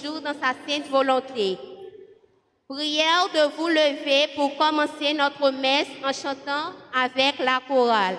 toujours dans sa sainte volonté. Prière de vous lever pour commencer notre messe en chantant avec la chorale.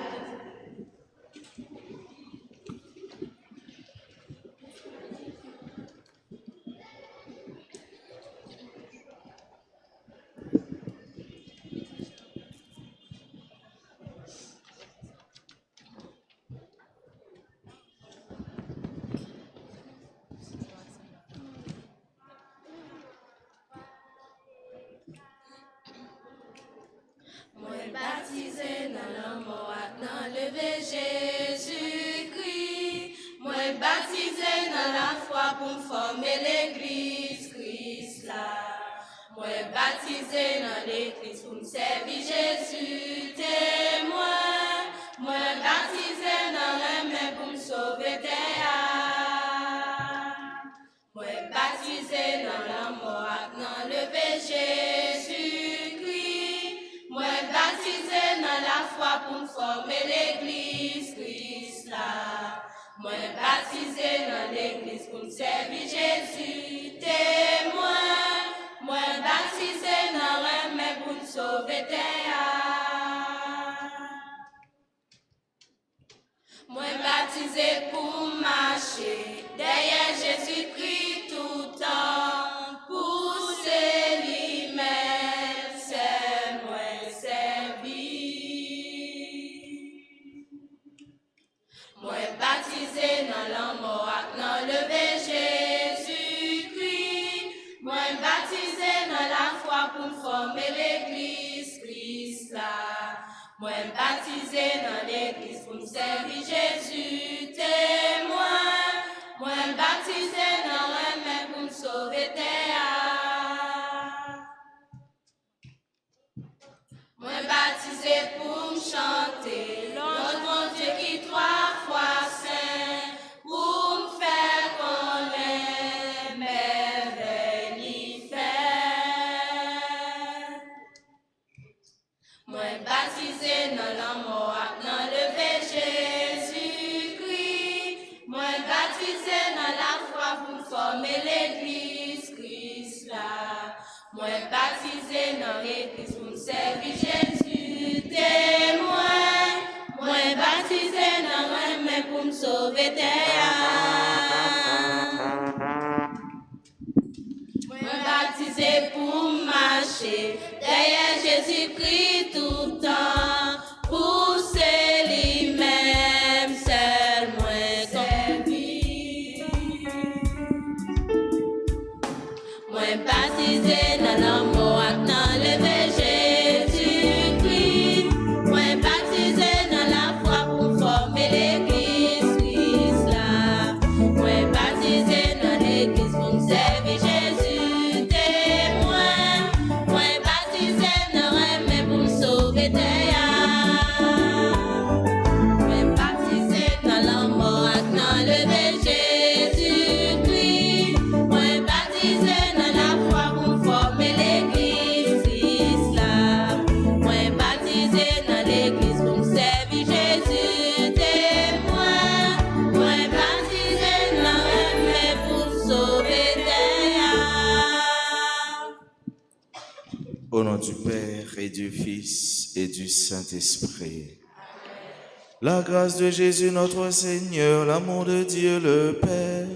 Baptisé dans l'amour, dans le Jésus-Christ. Moi baptisé dans la foi pour me former l'église Christ là. Moi baptisé dans l'église pour me servir Jésus témoin. Moi baptisé dans la main pour me sauver terre. Moi baptisé dans l'amour, dans le Jésus-Christ. Moi baptisé dans la foi pour me former l'église Christ là. Moi baptisé dans l'église pour me servir Jésus témoin. Moi baptisé dans la main pour me sauver terre. Moi baptisé pour marcher derrière Jésus-Christ tout le temps. Pousser lui-même, c'est moi servir. Moi baptisé dans l'amour, dans le Jésus-Christ. Moi baptisé dans la foi pour me former l'église Christ là. Moi baptisé dans l'église pour me servir Jésus témoin. Moi baptisé dans la main pour me sauver terre. Moi baptisé pour me chanter notre bon Dieu qui trois fois saint, pour me faire connaître merveilles qu'il fait. Moi baptisé dans l'amour, dans le Jésus-Christ. Moi baptisé dans la foi pour me former l'église Christ là. Moi baptisé dans l'église pour me servir Jésus témoin. Moi baptisé dans la main pour me sauver terre. Moi baptisé pour marcher derrière Jésus-Christ tout le temps. Pousser lui-même, seul moi servir. Moi baptisé dans l'amour, dans le Jésus-Christ. Moi baptisé dans la foi pour former l'église Christ là. Moi baptisé dans l'église pour me servir Jésus témoin. Moi baptisé dans la main pour me sauver terre. Moi baptisé dans l'amour, dans le Jésus-Christ. Moi baptisé dans la foi pour me former l'église Christ là. Moi baptisé dans l'église pour me servir Jésus témoin. Moi baptisé dans la main pour me sauver terre. Au nom du Père et du Fils et du Saint-Esprit. La grâce de Jésus notre Seigneur, l'amour de Dieu le Père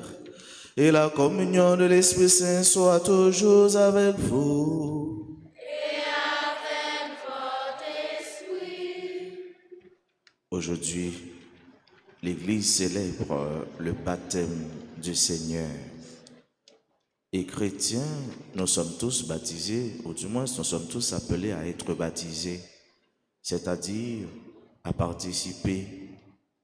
et la communion de l'Esprit Saint soient toujours avec vous. Et avec votre esprit. Aujourd'hui, l'Église célèbre le baptême du Seigneur. Et chrétiens, nous sommes tous baptisés, ou du moins nous sommes tous appelés à être baptisés, c'est-à-dire à participer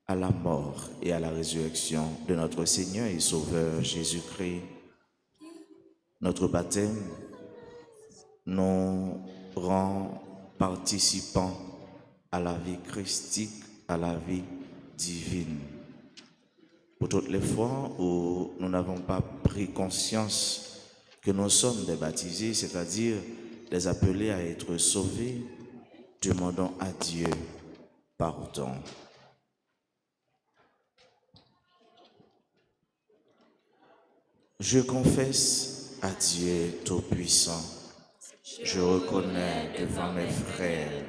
à la mort et à la résurrection de notre Seigneur et Sauveur Jésus-Christ. Notre baptême nous rend participants à la vie christique, à la vie divine. Pour toutes les fois où nous n'avons pas pris conscience que nous sommes des baptisés, c'est-à-dire des appelés à être sauvés, demandons à Dieu pardon. Je confesse à Dieu Tout-Puissant. Je reconnais devant mes frères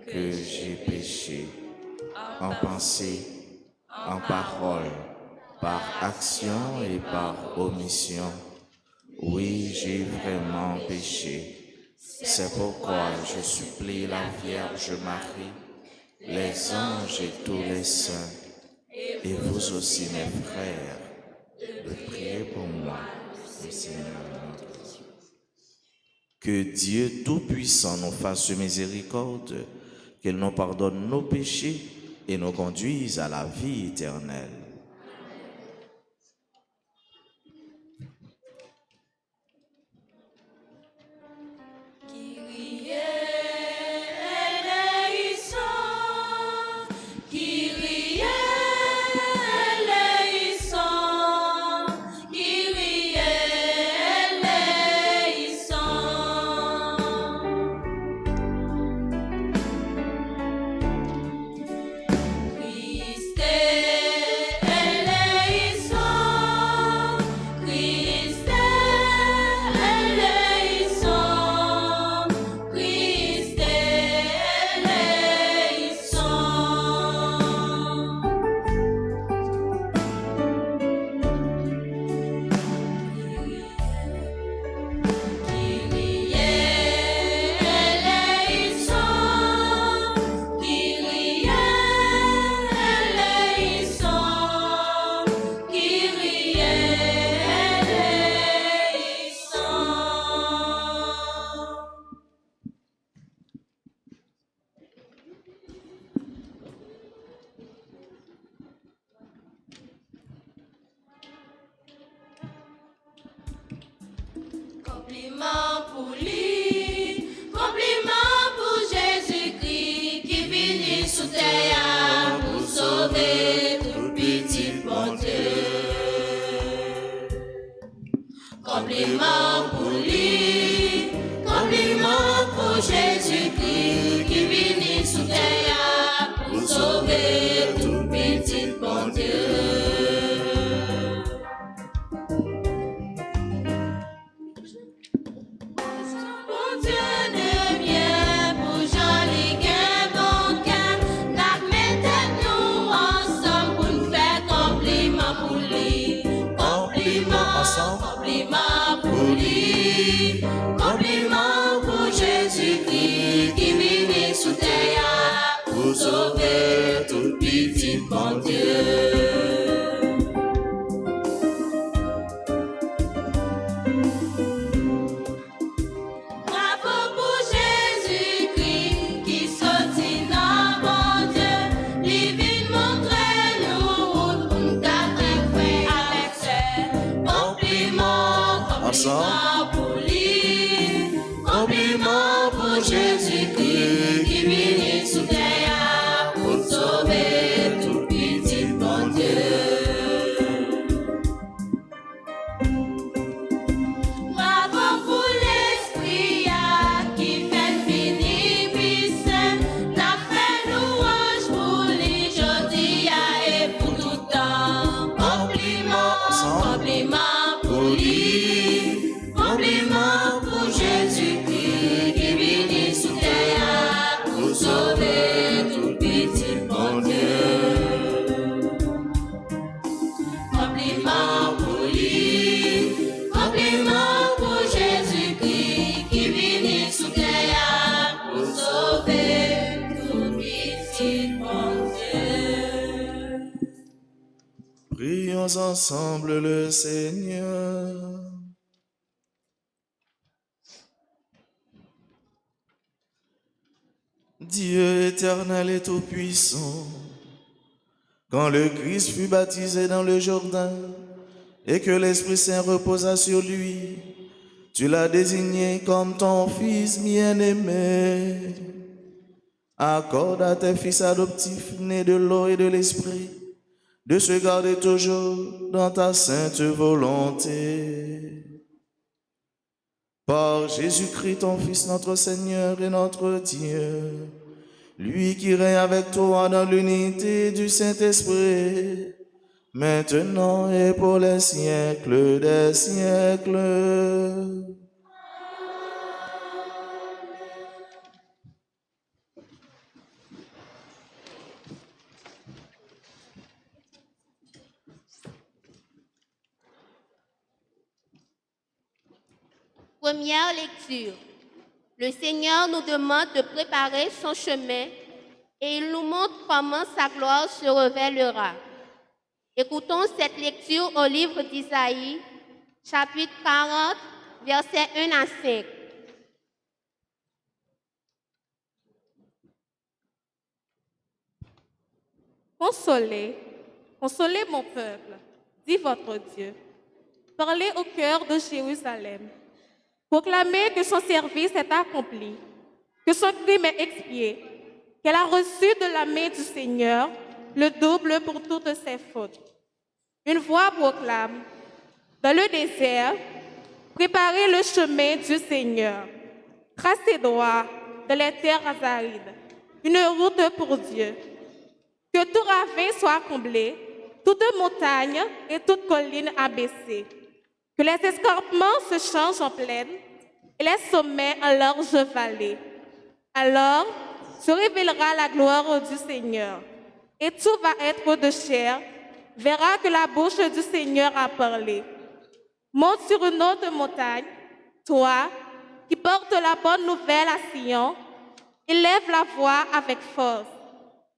que j'ai péché en pensée, en parole, par action et par omission. Oui, j'ai vraiment péché. C'est pourquoi je supplie la Vierge Marie, les anges et tous les saints, et vous aussi mes frères, de prier pour moi, le Seigneur notre Dieu. Que Dieu Tout-Puissant nous fasse miséricorde, qu'il nous pardonne nos péchés et nous conduise à la vie éternelle. Compliment pour lui, compliment pour Jésus-Christ qui vit sous terre pour sauver tout petit bon Dieu. Compliment pour lui, compliment pour Jésus-Christ qui vit sous terre pour sauver tout petit bon Dieu. Compliment pour lui, compliment pour Jésus-Christ qui vit sous terre pour sauver tout petit bon Dieu. Bravo pour Jésus-Christ qui sortit dans bon Dieu, lui vient montrer nous route pour nous t'attraper avec ses compliments. Compliment pour lui, compliment pour Jésus-Christ qui vit sous terre pour sauver tout petit bon Dieu. Bravo pour l'esprit qui fait finir puissant, n'a fait louange pour lui jodi et pour tout temps. Compliment pour lui, compliment pour Jésus-Christ qui vit sous terre pour sauver tout petit bon Dieu. Compliment pour lui, compliment pour Jésus-Christ qui vit sous terre pour sauver tout petit bon Dieu. Prions ensemble le Seigneur. Dieu éternel et tout-puissant, quand le Christ fut baptisé dans le Jourdain et que l'Esprit Saint reposa sur lui, tu l'as désigné comme ton Fils bien-aimé. Accorde à tes fils adoptifs nés de l'eau et de l'Esprit de se garder toujours dans ta sainte volonté. Par Jésus-Christ, ton Fils, notre Seigneur et notre Dieu, lui qui règne avec toi dans l'unité du Saint-Esprit, maintenant et pour les siècles des siècles. Première lecture. Le Seigneur nous demande de préparer son chemin et il nous montre comment sa gloire se révélera. Écoutons cette lecture au livre d'Isaïe, chapitre 40, versets 1 à 5. Consolez, consolez mon peuple, dit votre Dieu. Parlez au cœur de Jérusalem. Proclamez que son service est accompli, que son crime est expié, qu'elle a reçu de la main du Seigneur le double pour toutes ses fautes. Une voix proclame, dans le désert, préparez le chemin du Seigneur. Tracez droit dans les terres arides, une route pour Dieu. Que tout ravin soit comblé, toute montagne et toute colline abaissée. Que les escarpements se changent en plaine et les sommets en larges vallées. Alors se révélera la gloire du Seigneur et tout va être de chair, verra que la bouche du Seigneur a parlé. Monte sur une autre montagne, toi qui portes la bonne nouvelle à Sion, élève la voix avec force.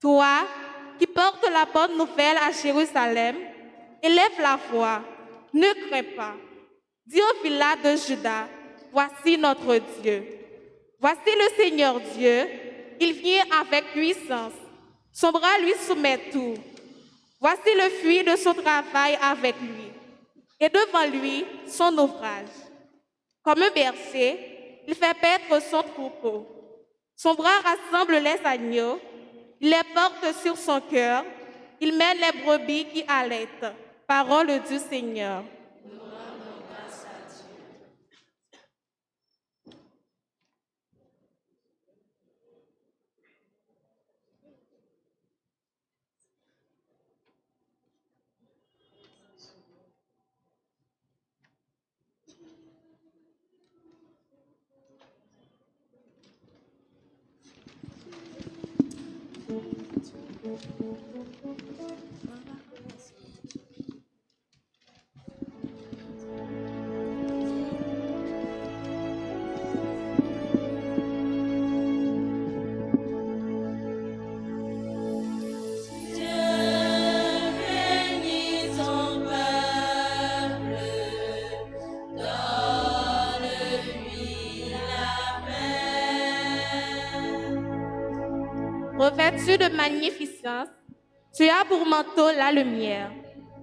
Toi qui portes la bonne nouvelle à Jérusalem, élève la voix, ne crains pas. Dis au village de Juda, voici notre Dieu. Voici le Seigneur Dieu, il vient avec puissance. Son bras lui soumet tout. Voici le fruit de son travail avec lui. Et devant lui, son ouvrage. Comme un berger, il fait paître son troupeau. Son bras rassemble les agneaux, il les porte sur son cœur, il mène les brebis qui allaitent. Parole du Seigneur. Revêtu de magnificence, tu as pour manteau la lumière.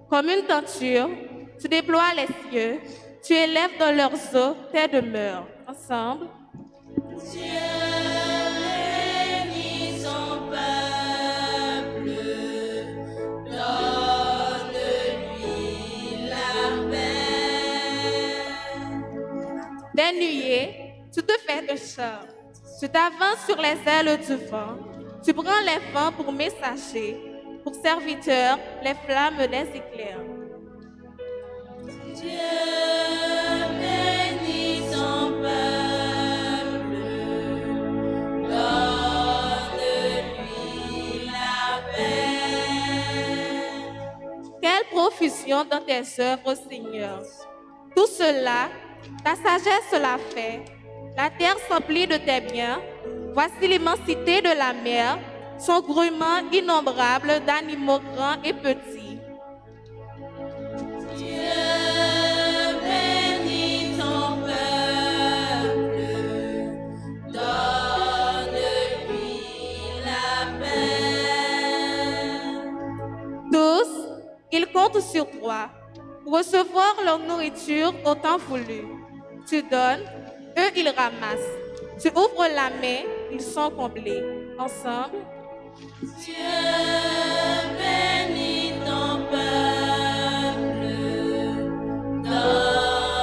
Comme une tenture, tu déploies les cieux, tu élèves dans leurs eaux tes demeures. Ensemble. Dieu bénit son peuple, donne-lui la paix. Des nuées, tu te fais de char, tu t'avances sur les ailes du vent. Tu prends les vents pour messagers, pour serviteurs, les flammes des éclairs. Dieu bénit son peuple, donne-lui la paix. Quelle profusion dans tes œuvres, Seigneur. Tout cela, ta sagesse l'a fait. La terre s'emplit de tes biens. Voici l'immensité de la mer, son grouillement innombrable d'animaux grands et petits. Dieu bénit ton peuple, donne-lui la paix. Tous, ils comptent sur toi pour recevoir leur nourriture au temps voulu. Tu donnes, eux ils ramassent. Tu ouvres la main, ils sont comblés. Ensemble. Dieu bénit ton peuple, donne-lui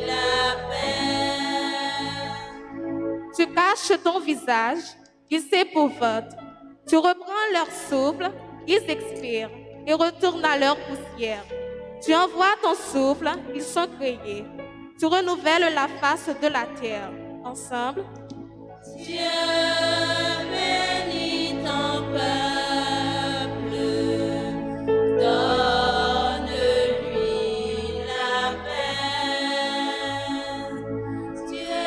la paix. Tu caches ton visage, ils s'épouvantent. Tu reprends leur souffle, ils expirent. et retournent à leur poussière. Tu envoies ton souffle, ils sont créés. Tu renouvelles la face de la terre. Ensemble, Dieu bénit ton peuple, donne-lui la paix. Dieu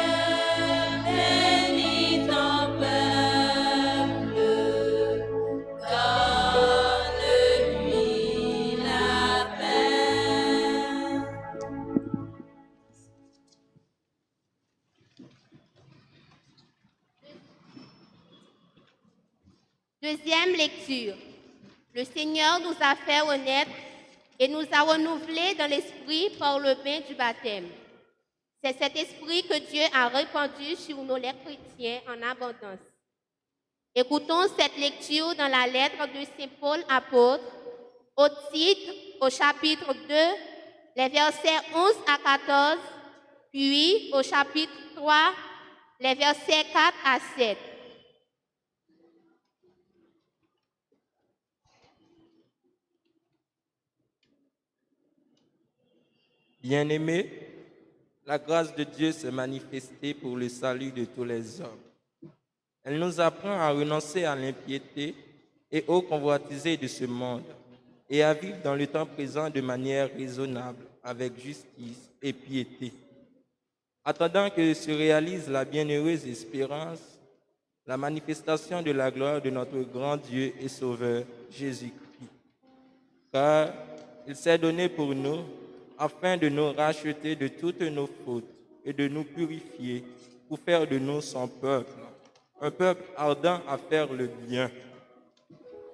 bénit ton peuple, donne-lui la paix. Deuxième lecture. Le Seigneur nous a fait renaître et nous a renouvelés dans l'esprit par le bain du baptême. C'est cet esprit que Dieu a répandu sur nous les chrétiens en abondance. Écoutons cette lecture dans la lettre de Saint Paul apôtre, au titre, au chapitre 2, les versets 11 à 14, puis au chapitre 3, les versets 4 à 7. Bien-aimés, la grâce de Dieu s'est manifestée pour le salut de tous les hommes. Elle nous apprend à renoncer à l'impiété et aux convoitises de ce monde et à vivre dans le temps présent de manière raisonnable, avec justice et piété. Attendant que se réalise la bienheureuse espérance, la manifestation de la gloire de notre grand Dieu et Sauveur Jésus-Christ. Car il s'est donné pour nous afin de nous racheter de toutes nos fautes et de nous purifier pour faire de nous son peuple, un peuple ardent à faire le bien.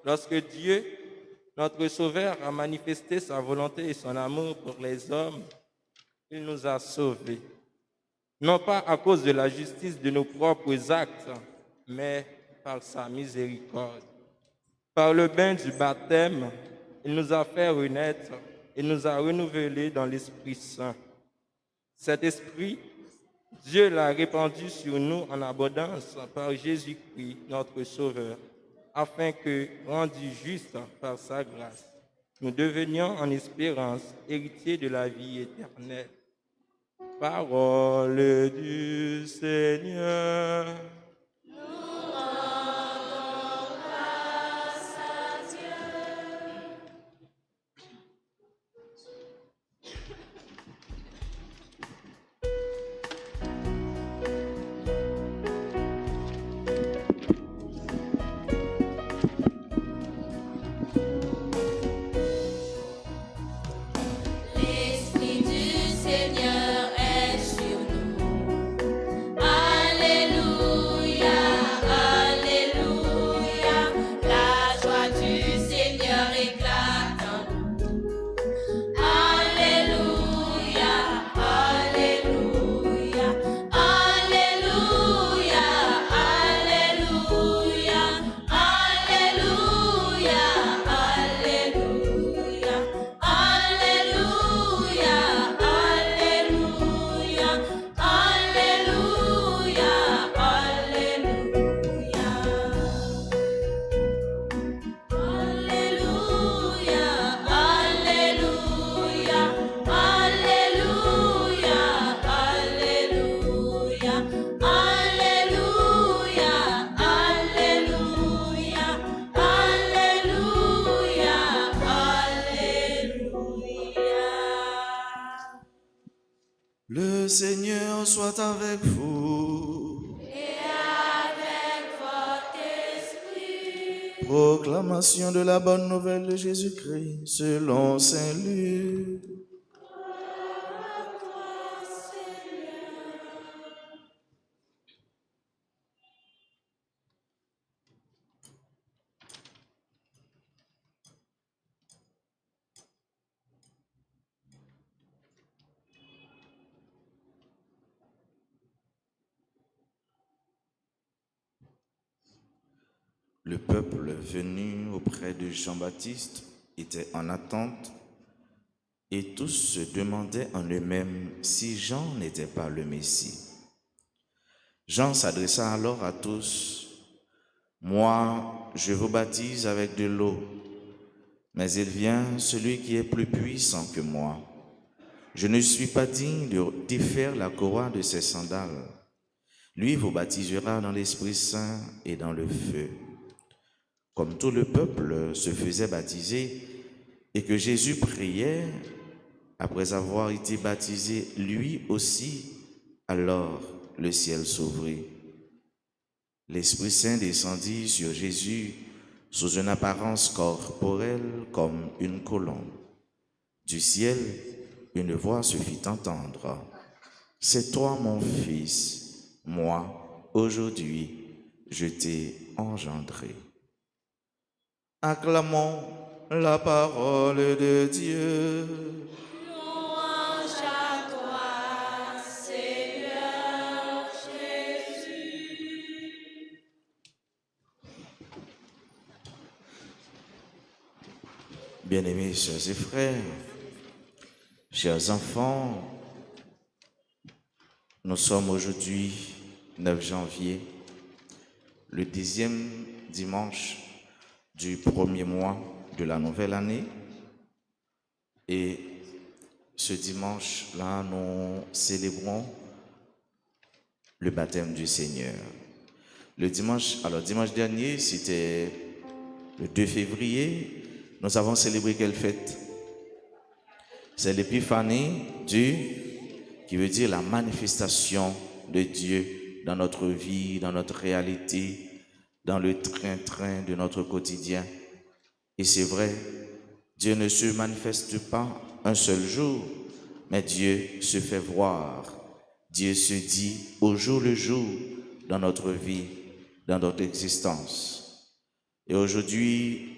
Lorsque Dieu, notre Sauveur, a manifesté sa volonté et son amour pour les hommes, il nous a sauvés, non pas à cause de la justice de nos propres actes, mais par sa miséricorde. Par le bain du baptême, il nous a fait renaître et nous a renouvelés dans l'Esprit Saint. Cet Esprit, Dieu l'a répandu sur nous en abondance par Jésus-Christ, notre Sauveur, afin que, rendus justes par sa grâce, nous devenions en espérance héritiers de la vie éternelle. Parole du Seigneur. L'Esprit du Seigneur est sur nous. Alléluia, alléluia. La joie du Seigneur éclate en nous. Alléluia, alléluia. Alléluia, alléluia. Alléluia, alléluia. Alléluia, alléluia, alléluia, Le Seigneur soit avec vous. et avec votre esprit. Proclamation de la bonne nouvelle de Jésus-Christ selon Saint Luc. Le peuple venu auprès de Jean-Baptiste était en attente et tous se demandaient en eux-mêmes si Jean n'était pas le Messie. Jean s'adressa alors à tous. « Moi, je vous baptise avec de l'eau, Mais il vient celui qui est plus puissant que moi. Je ne suis pas digne de défaire la courroie de ses sandales. Lui vous baptisera dans l'Esprit Saint et dans le feu. Comme tout le peuple se faisait baptiser et que Jésus priait, après avoir été baptisé lui aussi, alors le ciel s'ouvrit. L'Esprit Saint descendit sur Jésus sous une apparence corporelle comme une colombe. Du ciel, une voix se fit entendre. « C'est toi mon fils, moi, aujourd'hui, je t'ai engendré. » Acclamons la parole de Dieu. Louange à toi, Seigneur Jésus. Bien-aimés sœurs et frères, chers enfants, nous sommes aujourd'hui 9 janvier, le 10e dimanche du premier mois de la nouvelle année. Et ce dimanche-là, nous célébrons le baptême du Seigneur. Dimanche dernier, c'était le 2 février, nous avons célébré quelle fête? C'est l'épiphanie qui veut dire la manifestation de Dieu dans notre vie, dans notre réalité, dans le train-train de notre quotidien. Et c'est vrai, Dieu ne se manifeste pas un seul jour, mais Dieu se fait voir. Dieu se dit au jour le jour dans notre vie, dans notre existence. Et aujourd'hui,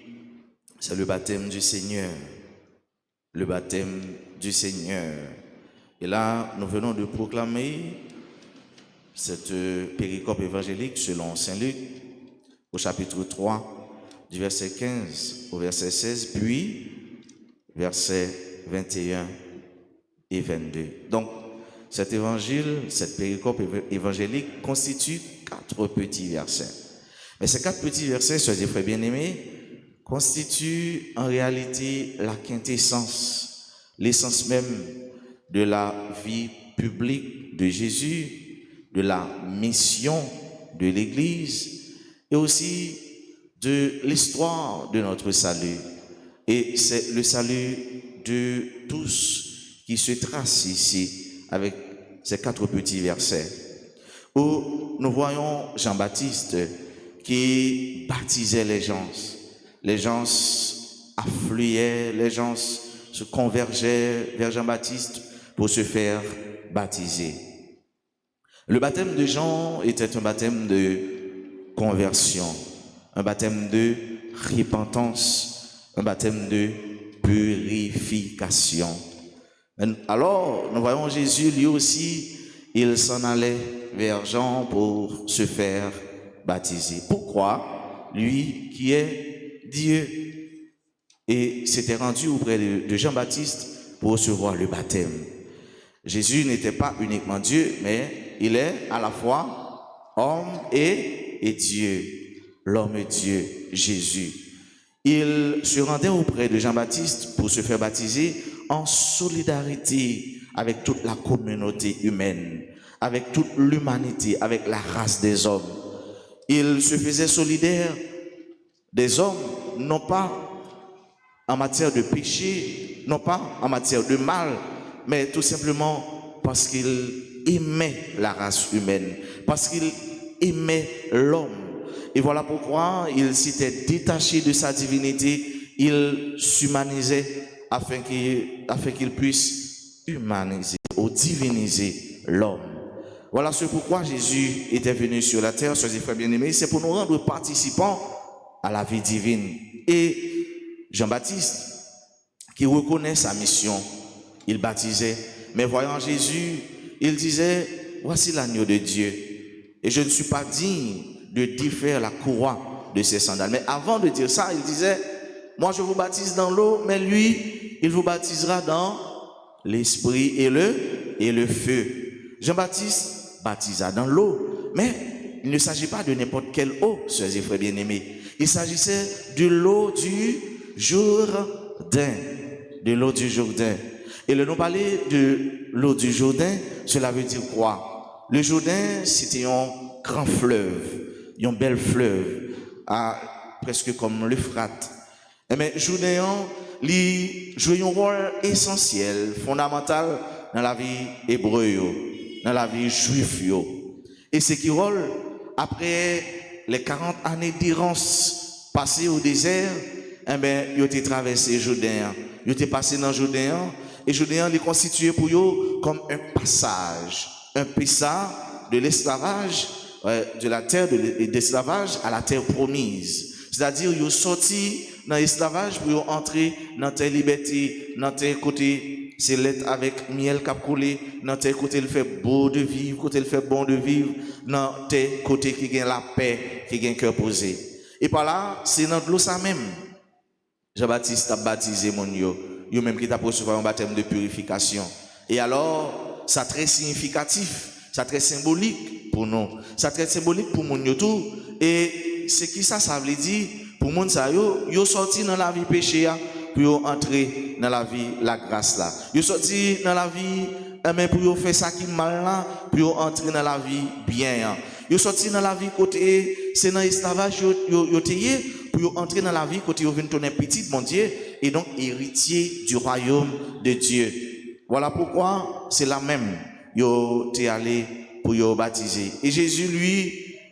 c'est le baptême du Seigneur. Le baptême du Seigneur. Et là, nous venons de proclamer cette péricope évangélique selon Saint Luc, au chapitre 3, du verset 15 au verset 16, puis versets 21 et 22. Donc, cet évangile, cette péricope évangélique constitue 4 petits versets. Mais ces 4 petits versets, chers et frères bien-aimés, constituent en réalité la quintessence, l'essence même de la vie publique de Jésus, de la mission de l'Église, et aussi de l'histoire de notre salut. Et c'est le salut de tous qui se trace ici avec ces 4 petits versets, où nous voyons Jean-Baptiste qui baptisait les gens. Les gens affluaient, les gens se convergeaient vers Jean-Baptiste pour se faire baptiser. Le baptême de Jean était un baptême de conversion, un baptême de repentance, un baptême de purification. Alors, nous voyons Jésus, lui aussi, il s'en allait vers Jean pour se faire baptiser. Pourquoi? Lui qui est Dieu. Et s'était rendu auprès de Jean-Baptiste pour recevoir le baptême. Jésus n'était pas uniquement Dieu, mais il est à la fois homme et Dieu. L'homme et Dieu, Jésus. Il se rendait auprès de Jean-Baptiste pour se faire baptiser en solidarité avec toute la communauté humaine, avec toute l'humanité, avec la race des hommes. Il se faisait solidaire des hommes, non pas en matière de péché, non pas en matière de mal, mais tout simplement parce qu'il aimait la race humaine, parce qu'il aimait l'homme. Et voilà pourquoi il s'était détaché de sa divinité, il s'humanisait afin qu'il puisse humaniser ou diviniser l'homme. Voilà ce pourquoi Jésus était venu sur la terre, chers frères bien-aimés, c'est pour nous rendre participants à la vie divine. Et Jean-Baptiste, qui reconnaît sa mission, il baptisait, mais voyant Jésus, il disait, voici l'agneau de Dieu, et je ne suis pas digne de défaire la courroie de ses sandales. Mais avant de dire ça, il disait, moi je vous baptise dans l'eau, mais lui, il vous baptisera dans l'esprit et le feu. Jean-Baptiste baptisa dans l'eau, mais il ne s'agit pas de n'importe quelle eau, chers et frères bien-aimés. Il s'agissait de l'eau du Jourdain, de l'eau du Jourdain. Et le nom parler de l'eau du Jourdain, cela veut dire quoi? Le Jourdain, c'était un grand fleuve, un bel fleuve, presque comme l'Euphrate. Mais Jourdain, il joue un rôle essentiel, fondamental dans la vie hébreu, dans la vie juive. Et c'est qui rôle, après les 40 années d'errance passées au désert, ils ont traversé Jourdain. Ils ont passé dans Jourdain. Et Jourdain est constitué pour eux comme un passage de l'esclavage, de la terre de l'esclavage à la terre promise. C'est-à-dire, ils sont sortis dans l'esclavage pour entrer dans ta liberté, dans tel côté, c'est l'être avec miel cap coulé, dans tel côté, il fait beau de vivre, côté, il fait bon de vivre, dans tel côté qui gagne la paix, qui gagne cœur posé. Et par là, c'est dans l'eau ça même. Jean-Baptiste a baptisé mon yo même qui t'a recevoir un baptême de purification. Et alors, ça très significatif, ça très symbolique pour nous, ça très symbolique pour mon yo tout. Et c'est qui ça veut dire pour moun ça yo sorti dans la vie péché pour entrer dans la vie la grâce là. Yo sorti dans la vie mais pour faire ça qui mal là pour entrer dans la vie bien. Yo sorti dans la vie côté c'est dans esclavage yo tayé pour entrer dans la vie côté yo vinn tourner petit mon Dieu et donc héritier du royaume de Dieu. Voilà pourquoi c'est la même yo t'es allé pour yo baptiser. Et Jésus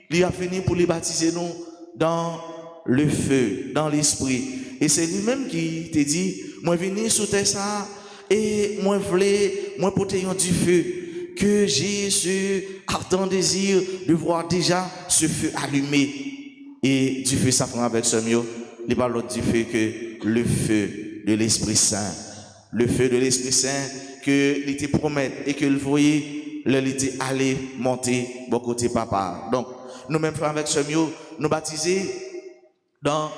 lui a fini pour les baptiser nous dans le feu, dans l'esprit. Et c'est lui-même qui te dit, moi venu sous terre ça, et moi voulais, moi porter du feu, que j'ai ce ardent désir de voir déjà ce feu allumé. Et du feu ça prend avec ce mieux, il parle du feu que le feu de l'Esprit Saint. Le feu de l'Esprit Saint que il te promet et que le voyez, il était allé monter bon côté papa. Donc, nous-mêmes frères avec ce mieux, nous baptiser dans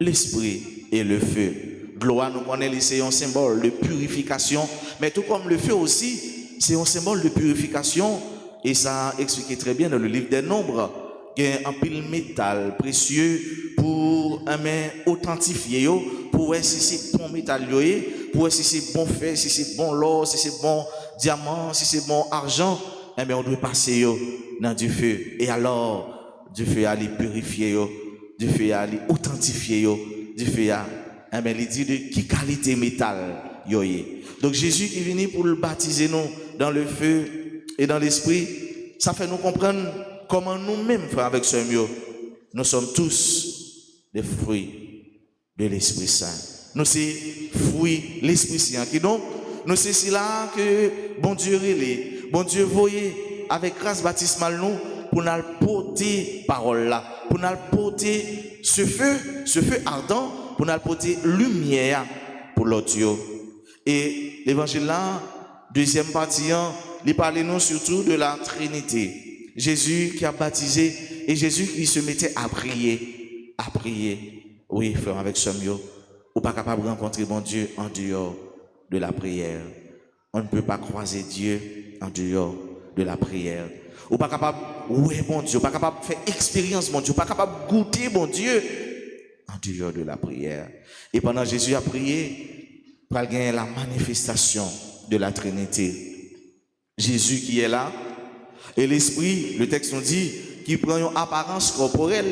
l'esprit et le feu. Gloire, nous connaissons, c'est un symbole de purification, mais tout comme le feu aussi, c'est un symbole de purification, et ça expliqué très bien dans le livre des Nombres, qu'il y a un pile métal précieux pour authentifier, pour voir si c'est bon métal, pour voir si c'est bon fer, si c'est bon l'or, si c'est bon diamant, si c'est bon argent, on doit passer dans du feu. Et alors, du feu à les purifier, du feu à les authentifier, du feu à, il dit de qui qualité métal, Donc Jésus qui est venu pour le baptiser nous dans le feu et dans l'esprit, ça fait nous comprendre comment nous-mêmes, frères avec ce mieux, nous sommes tous des fruits de l'Esprit Saint. Nous c'est fruits de l'Esprit Saint. Qui donc, nous c'est là que bon Dieu relais, bon Dieu voyait avec grâce baptismale nous pour nous porter parole là, pour nous porter ce feu ardent, pour nous porter lumière pour l'autre Dieu. Et l'évangile là, deuxième partie, il parle nous surtout de la Trinité. Jésus qui a baptisé et Jésus qui se mettait à prier. Oui, frère, avec ce mieux, ou pas capable de rencontrer bon Dieu en dehors de la prière. On ne peut pas croiser Dieu en dehors de la prière. Ou pas capable, oui, bon Dieu, pas capable de faire expérience, bon Dieu, pas capable de goûter, bon Dieu, en dehors de la prière. Et pendant que Jésus a prié, il a gagné la manifestation de la Trinité. Jésus qui est là, et l'Esprit, le texte nous dit, qui prend une apparence corporelle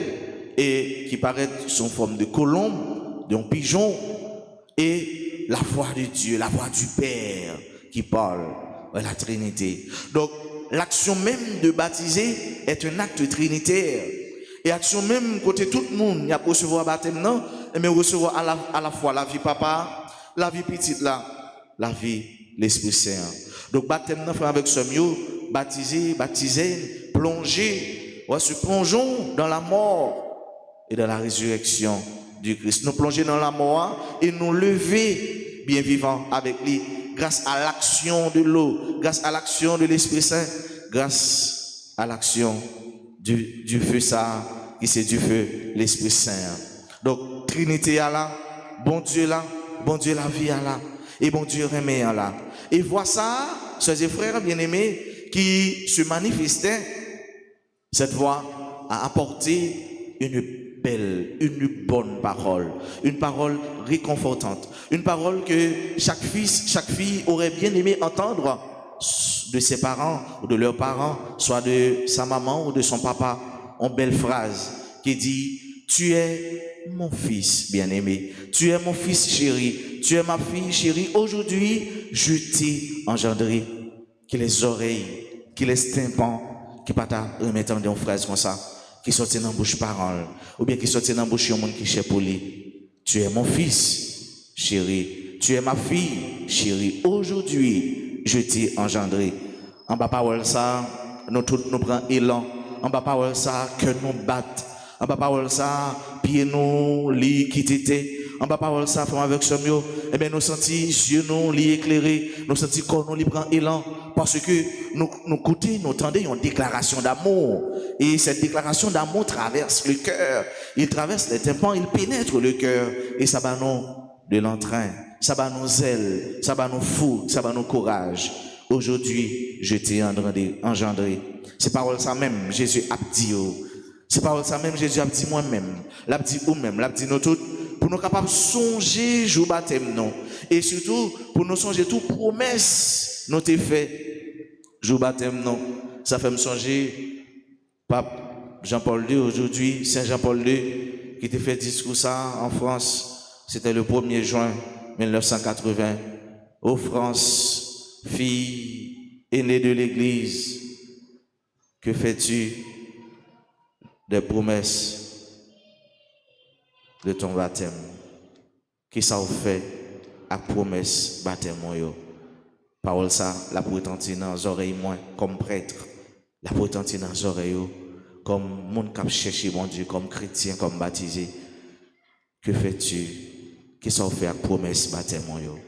et qui paraît sous forme de colombe, d'un pigeon, et la voix de Dieu, la voix du Père qui parle, la Trinité. Donc, l'action même de baptiser est un acte trinitaire. Et l'action même, côté tout le monde, il y a recevoir baptême, non, mais recevoir à la fois la vie papa, la vie petite là, la vie l'Esprit Saint. Donc, baptême, non, frère, avec ce mieux, baptiser, plonger, se plongeons dans la mort et dans la résurrection du Christ. Nous plonger dans la mort et nous lever bien vivants avec lui grâce à l'action de l'eau, grâce à l'action de l'Esprit Saint, grâce à l'action du feu ça, qui c'est du feu, l'Esprit Saint. Donc, Trinité à là, bon Dieu la vie à là, et bon Dieu remet à là. Et vois ça, sœurs et frères bien-aimés, qui se manifestait, cette voix a apporté une belle, une bonne parole, une parole réconfortante, une parole que chaque fils, chaque fille aurait bien aimé entendre de ses parents ou de leurs parents, soit de sa maman ou de son papa, en belle phrase qui dit « Tu es mon fils bien-aimé, tu es mon fils chéri, tu es ma fille chérie, aujourd'hui je t'ai engendré. » Que les oreilles, que les tympans, qui pas ta remettre dans une phrase comme ça, qui sortent dans la bouche parole, ou bien qui sortent dans la bouche de monde qui cherche pour lui. Tu es mon fils chéri, tu es ma fille chérie, aujourd'hui je t'ai engendré. En bas parole ça, nous tous nous prenons élan. En bas parole ça, que nous batte. En bas parole ça, pieds nous lit qui t'était. En bas parole ça, frère avec ce mieux, eh bien nous sentis yeux nous li éclairés, nous sentis corps nous li prend élan, parce que nous écoutons, nous entendons une déclaration d'amour. Et cette déclaration d'amour traverse le cœur, il traverse les tympans, il pénètre le cœur, et ça va nous de l'entrain, ça va nous zèle, ça va nous fou, ça va nous courage. Aujourd'hui, je t'ai engendré. C'est parole ça même, Jésus a dit. C'est parole ça même, Jésus a dit moi-même, l'a dit ou même, l'a dit nous tous, pour nous capables de songer jour baptême non. Et surtout, pour nous songer tout promesse nous t'ai fait jour baptême non. Ça fait me songer, Pape Jean-Paul II aujourd'hui, Saint Jean-Paul II, qui t'a fait discours ça en France, c'était le 1er juin 1980. Ô France, fille aînée de l'Église, que fais-tu des promesses de ton baptême? Qui ça vous fait à promesse baptême yo? Parole ça, la prétentie dans les oreilles moins comme prêtre, la prétentie dans les oreilles comme monde qui cherche mon Dieu, comme chrétien, comme baptisé. Que fais-tu? Qui ça vous fait à promesse baptême yo?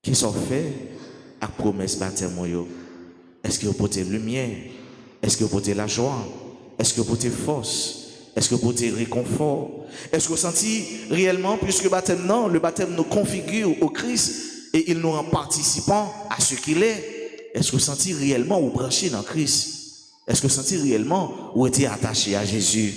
Qui ça vous fait à promesse baptême yo? Est-ce que vous portez lumière? Est-ce que vous portez la joie? Est-ce que vous portez force? Est-ce que vous portez réconfort? Est-ce que vous sentez réellement, puisque le baptême nous configure au Christ et il nous rend participants à ce qu'il est? Est-ce que vous sentez réellement ou branchez dans Christ? Est-ce que vous sentez réellement ou êtes attaché à Jésus?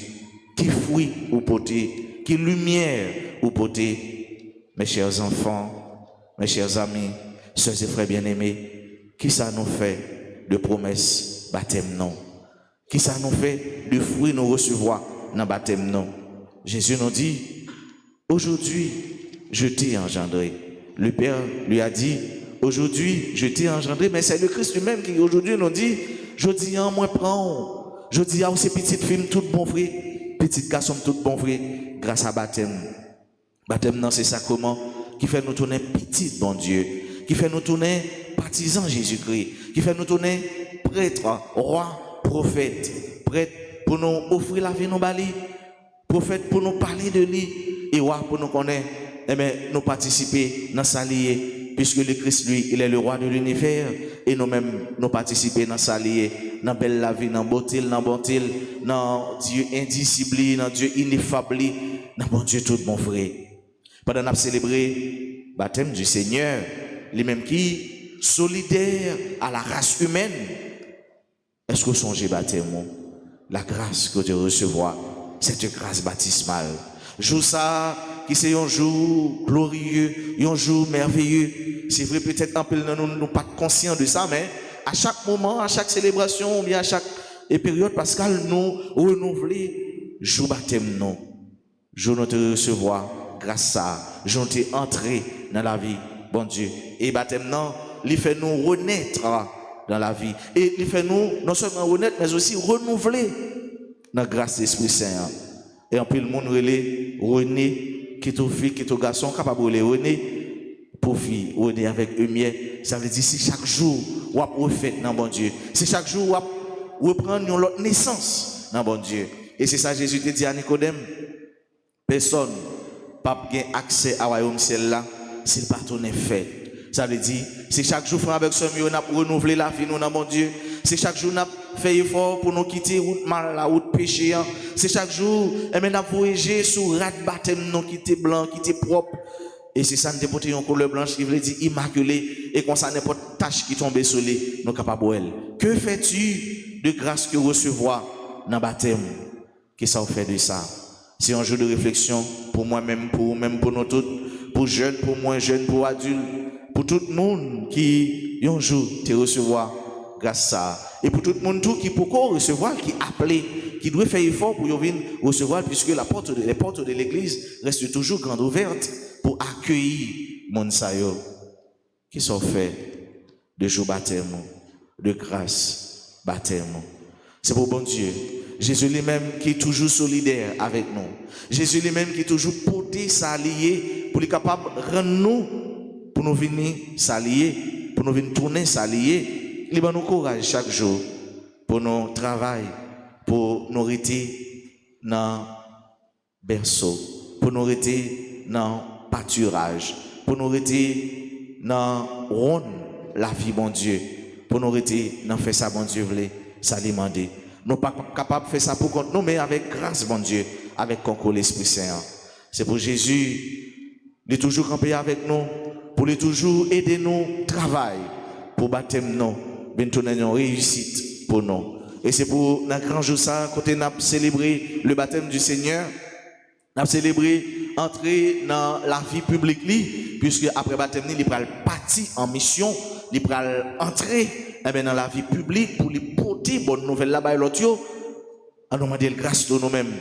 Qui fruit ou portez? Qui lumière ou portez? Mes chers enfants, mes chers amis, sœurs et frères bien-aimés, qui ça nous fait de promesses baptême non? Qui ça nous fait de fruits nous recevoir dans le baptême non? Jésus nous dit, aujourd'hui, je t'ai engendré. Le Père lui a dit, aujourd'hui, je t'ai engendré, mais c'est le Christ lui-même qui aujourd'hui nous dit, je dis en moi prends, je dis à ces petites filles toutes bon frère, petites garçons toutes bon frère, grâce à baptême. Baptême non, c'est sacrement qui fait nous tourner petit bon Dieu, qui fait nous tourner partisans Jésus-Christ, qui fait nous tourner prêtres, rois, prophètes, prêtres pour nous offrir la vie nous bali, prophètes pour nous parler de lui, et rois pour nous connaître, et bien nous participer dans sa liée, puisque le Christ lui, il est le roi de l'univers, et nous-mêmes nous participer dans sa liée, dans belle la vie, dans beauté, dans bonté, dans Dieu indicible, dans Dieu ineffable, dans bon Dieu tout mon frère. Pendant qu'on célébrer le baptême du Seigneur, les mêmes qui solidaires à la race humaine. Est-ce que vous songez baptême? La grâce que tu recevras, c'est une grâce baptismale. Jour ça, qui c'est un jour glorieux, un jour merveilleux. C'est vrai, peut-être un peu nous ne sommes pas conscients de ça, mais à chaque moment, à chaque célébration, ou bien à chaque période pascale, nous renouvelons jour baptême, non. Jour nous te recevoir, grâce à ça, jour nous te entrer dans la vie, bon Dieu. Et baptême, non, il fait nous renaître dans la vie. Et il fait nous, non seulement renaître, mais aussi renouveler dans la grâce de l'Esprit Saint. Et en plus, le monde relève René, qui est ton fille, qui est ton garçon, capable de les René, pour fille, René avec eux. Ça veut dire si chaque jour, on refait dans bon Dieu. Si chaque jour, on reprend notre naissance dans bon Dieu. Et c'est ça Jésus te dit à Nicodème. Personne n'a accès à royaume ciel là, s'il pas ton fait. Ça veut dire, c'est chaque jour, frère, avec ce mieux, on a renouvelé la vie, nous, dans mon Dieu. C'est chaque jour, on a fait effort pour nous quitter route mal, la route péché. C'est chaque jour, on a voyagé sur rat baptême, nous quitter blanc, quitter propre. Et c'est ça, nous déporter une couleur blanche qui veut dire immaculée. Et qu'on s'en n'importe tâche qui tombe sur lui, nous capables elle. Que fais-tu de grâce que recevoir dans le baptême? Qu'est-ce que ça fait de ça? C'est un jour de réflexion pour moi-même, pour vous-même, pour nous tous, pour jeunes, pour moins jeunes, pour adultes, pour tout le monde qui, un jour, te recevoir grâce à ça. Et pour tout le monde tout qui peut recevoir, qui appelé, qui doit faire effort pour venir recevoir, puisque les portes de l'église restent toujours grandes ouvertes pour accueillir mon sayo qui sont faits de jour baptême, de grâce baptême. C'est pour bon Dieu. Jésus lui-même qui est toujours solidaire avec nous. Jésus lui-même qui est toujours porté s'allier pour être capable de rendre nous, pour nous venir s'allier, pour nous venir tourner s'allier. Il va nous courage chaque jour pour nous travailler, pour nous rester dans le berceau, pour nous rester dans le pâturage, pour nous rester dans ronde la vie, bon Dieu, pour nous rester dans faire ça, bon Dieu, voulait s'alimenter. Nous ne sommes pas capables de faire ça pour contre nous, mais avec grâce, bon Dieu, avec concours l'Esprit Saint. C'est pour Jésus, il est toujours campé avec nous, pour lui toujours aider nous, travail, pour baptême nous, bientôt une réussite pour nous. Et c'est pour notre grand jour ça, quand on a célébré le baptême du Seigneur, on a célébré entrer dans la vie publique, puisque après baptême, il va partir en mission, il va entrer dans la vie publique pour lui porter bonne nouvelle là-bas et l'autre. On nous demande grâce de nous-mêmes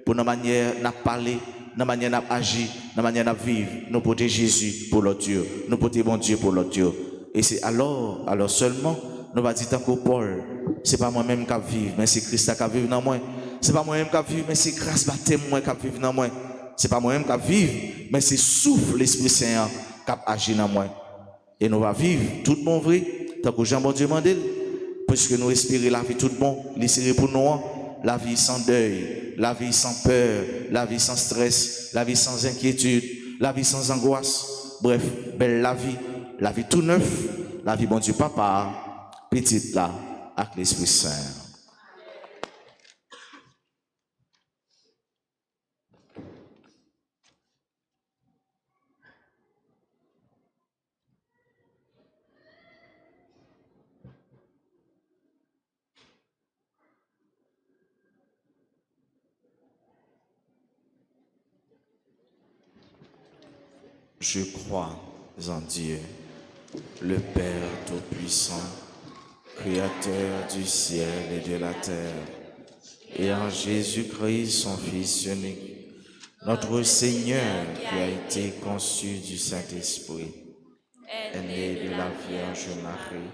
pour la manière de parler, la manière d'agir, la manière de vivre. Nous porter Jésus pour l'autre, nous porter bon Dieu pour l'autre. Et c'est alors seulement, nous va dire tant que Paul, c'est pas moi-même qui vivre, mais c'est Christ qui vivre dans moi. C'est pas moi-même qui vivre, mais c'est grâce baptême moi qui vivre dans moi. C'est pas moi-même qui vivre, mais c'est souffle l'Esprit Saint qui agit dans moi. Et nous va vivre tout bon vrai, tant que Jean bon Dieu m'a dit, puisque nous respirons la vie tout bon, l'esprit pour nous, la vie sans deuil, la vie sans peur, la vie sans stress, la vie sans inquiétude, la vie sans angoisse. Bref, belle la vie tout neuf, la vie bon Dieu papa, petite là, avec l'Esprit Saint. Je crois en Dieu, le Père Tout-Puissant, Créateur du ciel et de la terre, et en Jésus-Christ, son Fils unique, notre Seigneur qui a été conçu du Saint-Esprit, est né de la Vierge Marie,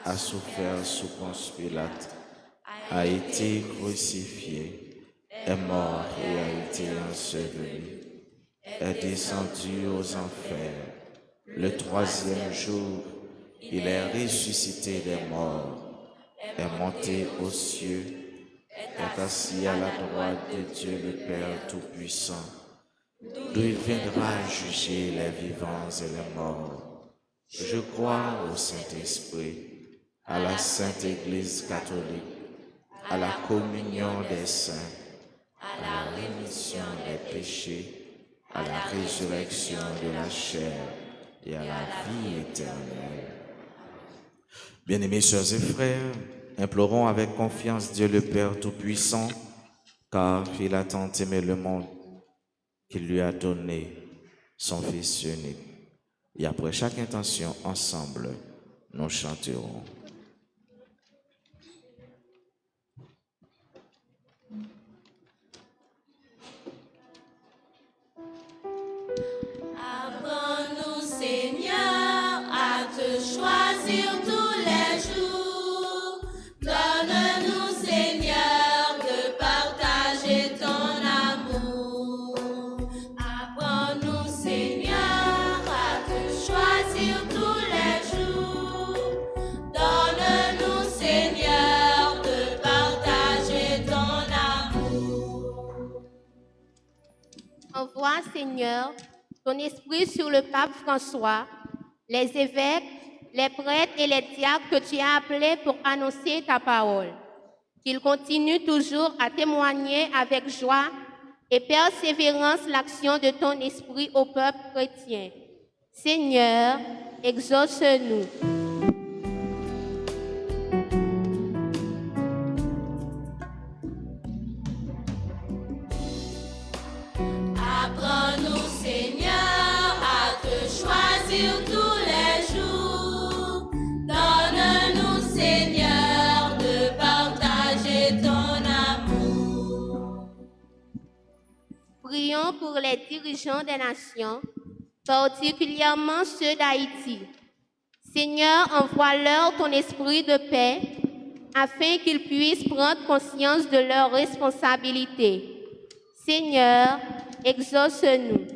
a souffert sous Ponce Pilate, a été crucifié, est mort et a été enseveli, est descendu aux enfers. Le troisième jour, il est ressuscité des morts, est monté aux cieux, est assis à la droite de Dieu le Père Tout-Puissant, d'où il viendra juger les vivants et les morts. Je crois au Saint-Esprit, à la Sainte Église catholique, à la communion des saints, à la rémission des péchés, à la résurrection de la chair et à la vie éternelle. Bien-aimés sœurs et frères, implorons avec confiance Dieu le Père Tout-Puissant, car il a tant aimé le monde qu'il lui a donné son Fils unique. Et après chaque intention, ensemble, nous chanterons. Apprends-nous, Seigneur, à te choisir tous les jours. Donne-nous, Seigneur, de partager ton amour. Apprends-nous, Seigneur, à te choisir tous les jours. Donne-nous, Seigneur, de partager ton amour. Envoie, Seigneur, ton esprit sur le pape François, les évêques, les prêtres et les diacres que tu as appelés pour annoncer ta parole. Qu'ils continuent toujours à témoigner avec joie et persévérance l'action de ton esprit au peuple chrétien. Seigneur, exauce-nous. prions pour les dirigeants des nations, particulièrement ceux d'Haïti. Seigneur, envoie-leur ton esprit de paix afin qu'ils puissent prendre conscience de leurs responsabilités. Seigneur, exauce-nous.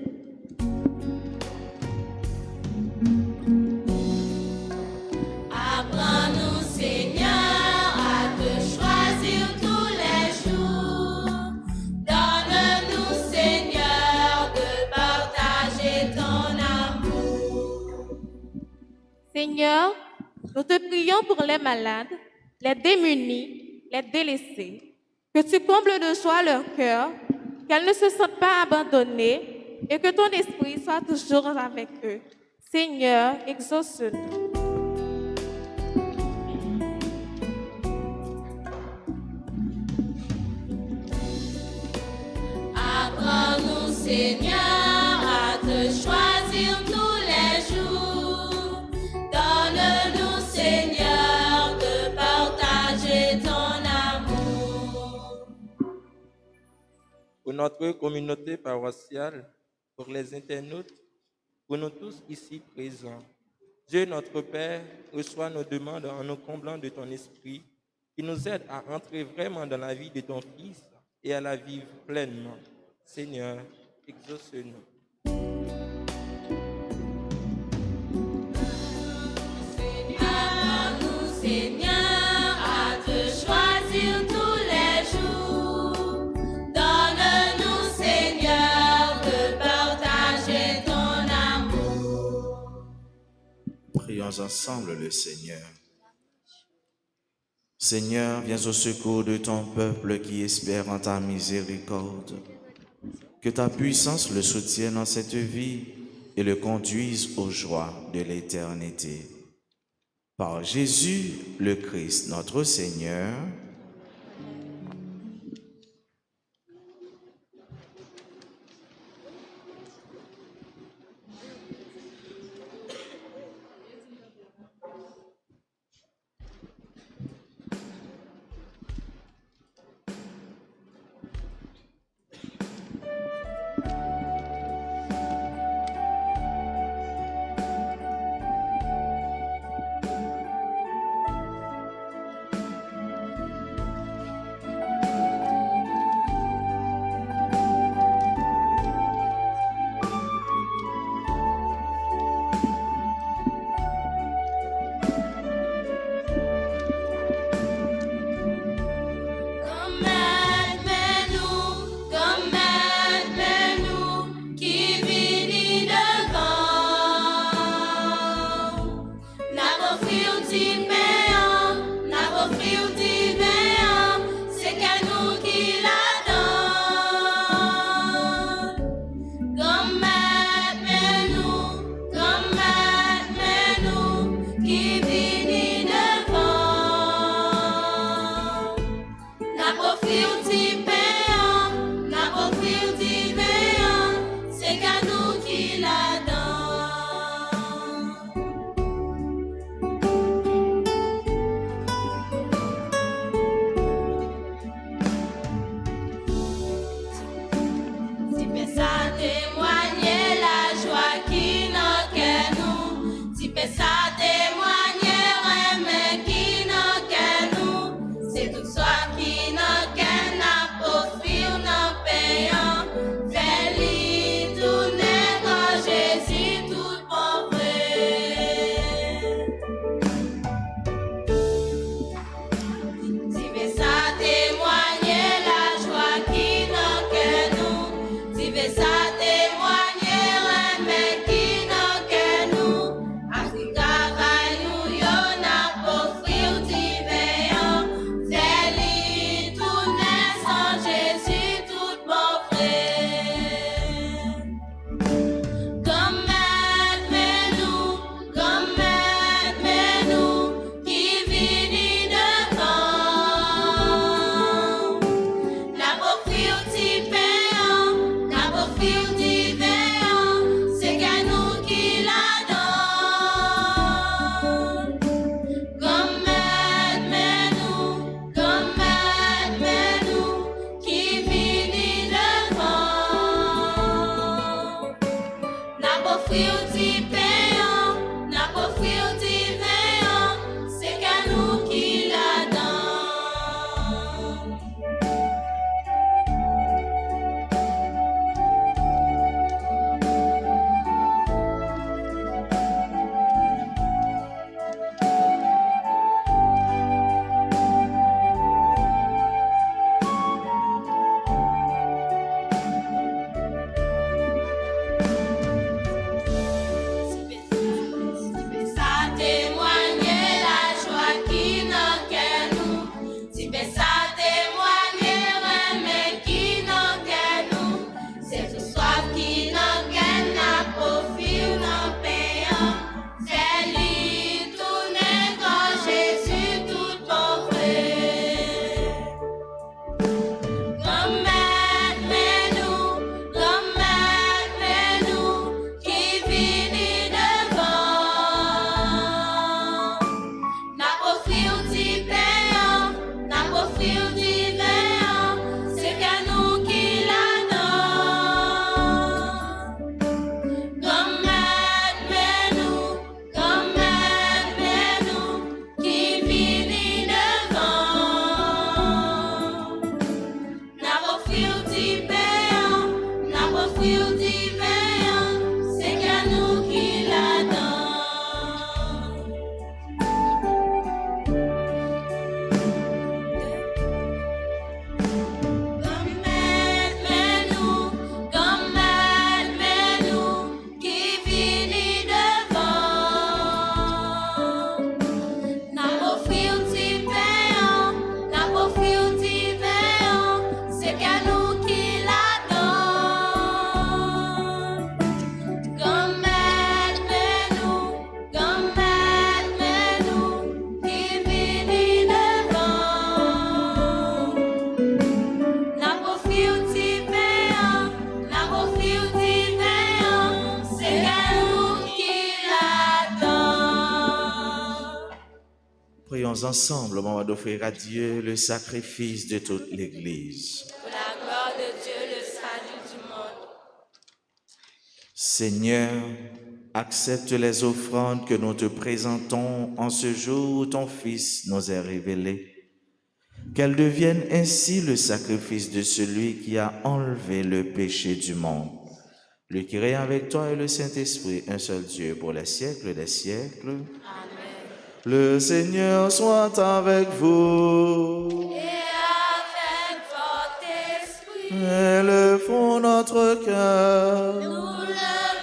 Apprends-nous, Seigneur, à te choisir tous les jours. Donne-nous, Seigneur, de partager ton amour. Seigneur, nous te prions pour les malades, les démunis, les délaissés. Que tu combles de joie leur cœur, qu'elles ne se sentent pas abandonnées et que ton esprit soit toujours avec eux. Seigneur, exauce-nous. Apprends-nous, Seigneur, à te choisir tous les jours. Donne-nous, Seigneur, de partager ton amour. Pour notre communauté paroissiale, pour les internautes, pour nous tous ici présents. Dieu notre Père, reçois nos demandes en nous comblant de ton esprit, qui nous aide à entrer vraiment dans la vie de ton Fils et à la vivre pleinement. Seigneur, exauce-nous. Apprends-nous, Seigneur, à te choisir tous les jours. Donne-nous, Seigneur, de partager ton amour. Prions ensemble le Seigneur. Seigneur, viens au secours de ton peuple qui espère en ta miséricorde. Que ta puissance le soutienne dans cette vie et le conduise aux joies de l'éternité. Par Jésus le Christ, notre Seigneur. Prions ensemble au moment d'offrir à Dieu le sacrifice de toute l'Église. Pour la gloire de Dieu, le salut du monde. Seigneur, accepte les offrandes que nous te présentons en ce jour où ton Fils nous est révélé. Qu'elles deviennent ainsi le sacrifice de celui qui a enlevé le péché du monde. Lui qui règne avec toi et le Saint-Esprit, un seul Dieu pour les siècles des siècles. Amen. Le Seigneur soit avec vous. Et avec votre esprit, Élevons notre cœur. nous le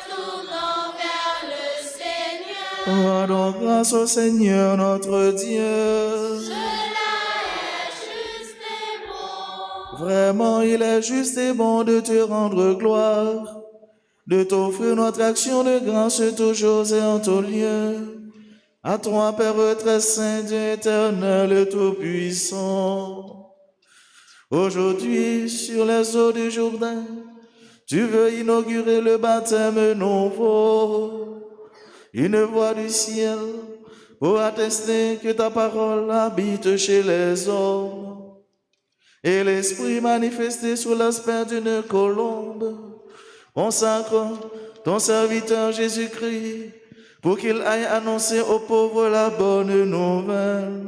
tournons vers le Seigneur. Rendons grâce au Seigneur notre Dieu. Cela est juste et bon. Vraiment, il est juste et bon de te rendre gloire, de t'offrir notre action de grâce toujours et en tout lieu. À toi, Père très saint, Dieu éternel et tout-puissant. Aujourd'hui, sur les eaux du Jourdain, tu veux inaugurer le baptême nouveau, une voix du ciel pour attester que ta parole habite chez les hommes. Et l'Esprit manifesté sous l'aspect d'une colombe consacre ton serviteur Jésus-Christ pour qu'il aille annoncer aux pauvres la bonne nouvelle.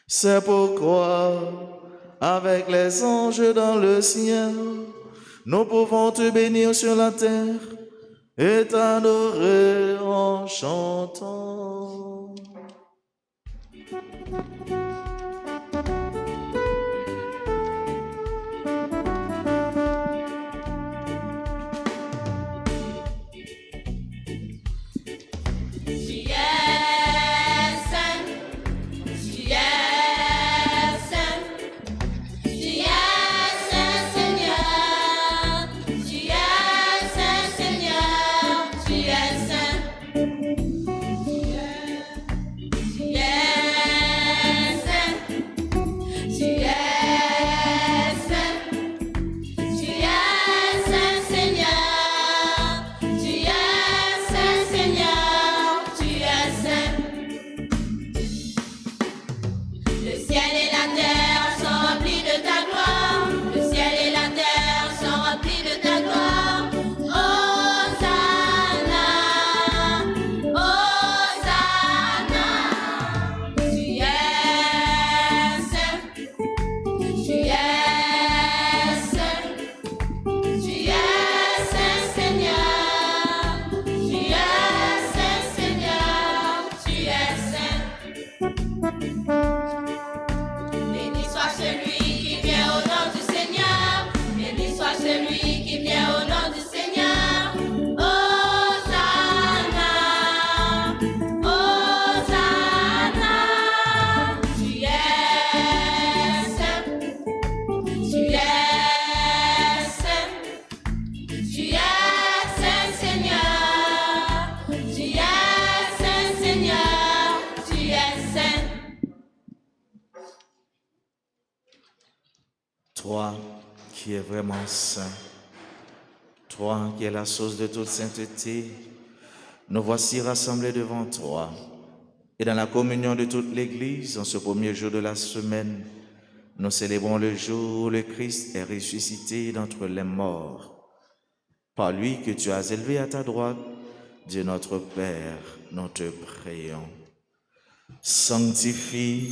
C'est pourquoi, avec les anges dans le ciel, nous pouvons te bénir sur la terre et t'adorer en chantant. Tu es saint, tu es saint, tu es saint Seigneur, tu es saint Seigneur, tu es saint. Tu es saint, tu es saint, tu es saint Seigneur, tu es saint Seigneur, tu es saint. Le ciel et la terre sont remplis de ta gloire, le ciel et la terre sont remplis de ta gloire. Hosanna, Hosanna, tu es saint, tu es saint, tu es saint Seigneur, tu es saint Seigneur, tu es saint. Béni soit celui qui vient au nom du Seigneur, béni soit celui qui vient au nom du Seigneur. Hosanna, Hosanna, tu es saint, tu es saint, tu es saint Seigneur, tu es saint Seigneur, tu es saint. Toi qui es vraiment saint, toi qui es la source de toute sainteté, nous voici rassemblés devant toi. Et dans la communion de toute l'Église, en ce premier jour de la semaine, nous célébrons le jour où le Christ est ressuscité d'entre les morts. Par lui que tu as élevé à ta droite, Dieu notre Père, nous te prions. Sanctifie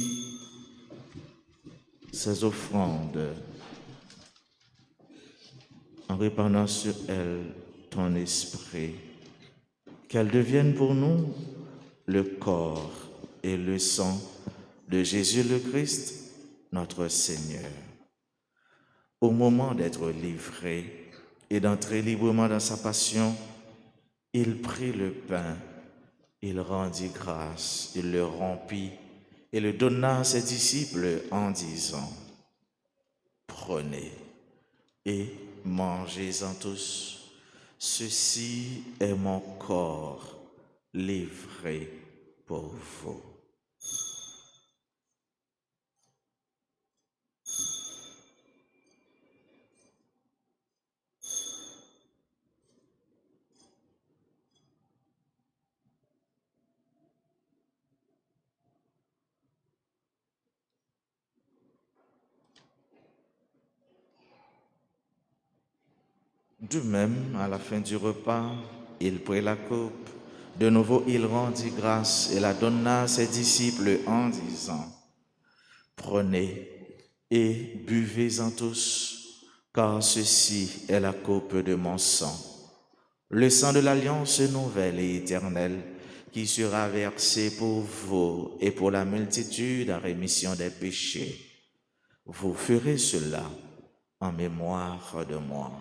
ces offrandes en répandant sur elles ton esprit, qu'elles deviennent pour nous le corps et le sang de Jésus le Christ, notre Seigneur. Au moment d'être livré et d'entrer librement dans sa passion, il prit le pain, il rendit grâce, il le rompit et le donna à ses disciples en disant: Prenez et mangez-en tous, ceci est mon corps livré pour vous. De même, à la fin du repas, il prit la coupe. De nouveau, il rendit grâce et la donna à ses disciples en disant, « Prenez et buvez-en tous, car ceci est la coupe de mon sang, le sang de l'alliance nouvelle et éternelle, qui sera versé pour vous et pour la multitude à rémission des péchés. Vous ferez cela en mémoire de moi. »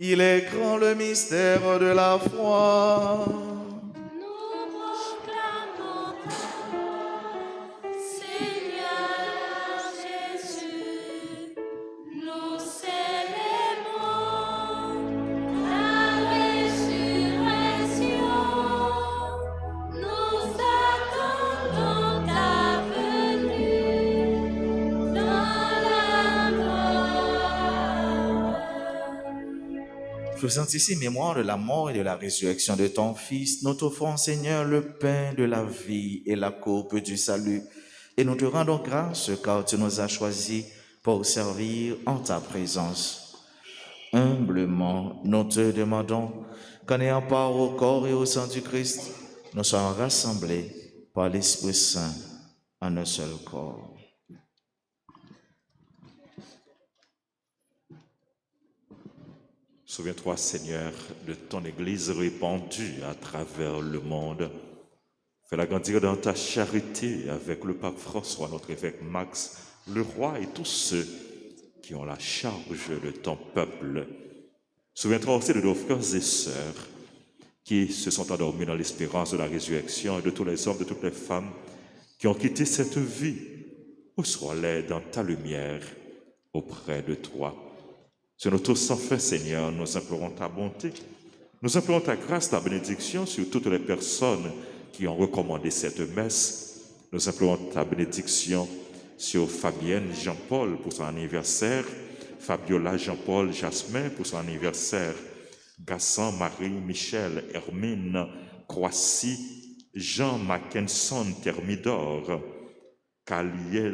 Il est grand le mystère de la foi. Nous proclamons ta mort, Seigneur Jésus. Nous célébrons ta résurrection. Nous attendons ta venue dans la mort. Faisant ici mémoire de la mort et de la résurrection de ton Fils, nous t'offrons, Seigneur, le pain de la vie et la coupe du salut. Et nous te rendons grâce car tu nous as choisis pour servir en ta présence. Humblement, nous te demandons qu'en ayant part au corps et au sang du Christ, nous soyons rassemblés par l'Esprit Saint en un seul corps. Souviens-toi, Seigneur, de ton Église répandue à travers le monde. Fais-la grandir dans ta charité avec le pape François, notre évêque Max, le roi et tous ceux qui ont la charge de ton peuple. Souviens-toi aussi de nos frères et sœurs qui se sont endormis dans l'espérance de la résurrection et de tous les hommes, de toutes les femmes qui ont quitté cette vie. Reçois-les dans ta lumière auprès de toi. Sur notre sans fin, Seigneur, nous implorons ta bonté, nous implorons ta grâce, ta bénédiction sur toutes les personnes qui ont recommandé cette messe. Nous implorons ta bénédiction sur Fabienne Jean-Paul pour son anniversaire, Fabiola Jean-Paul Jasmin pour son anniversaire, Gassan Marie Michel Hermine Croissy, Jean Mackinson Thermidor, Calier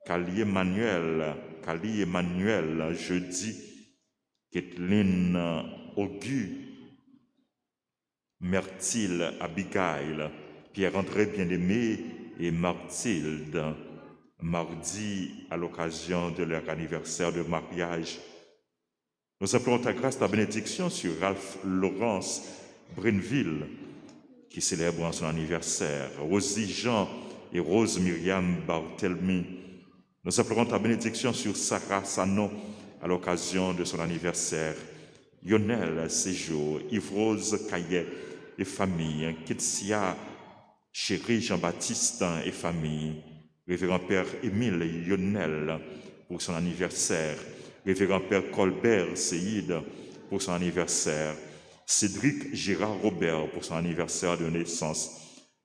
Emmanuel, jeudi, Kathleen Augu, Mertile Abigail, Pierre-André Bien-Aimé et Mathilde, mardi à l'occasion de leur anniversaire de mariage. Nous implorons ta grâce, ta bénédiction sur Ralph Laurence Brinville, qui célèbre son anniversaire, Rosie Jean et Rose Myriam Barthelmy. Nous implorons ta bénédiction sur Sarah Sanon à l'occasion de son anniversaire, Lionel Séjour, Yves-Rose Caillet et famille, Kitsia Chéri Jean-Baptiste et famille, Révérend Père Émile Lionel pour son anniversaire, Révérend Père Colbert Seïd pour son anniversaire, Cédric Gérard Robert pour son anniversaire de naissance.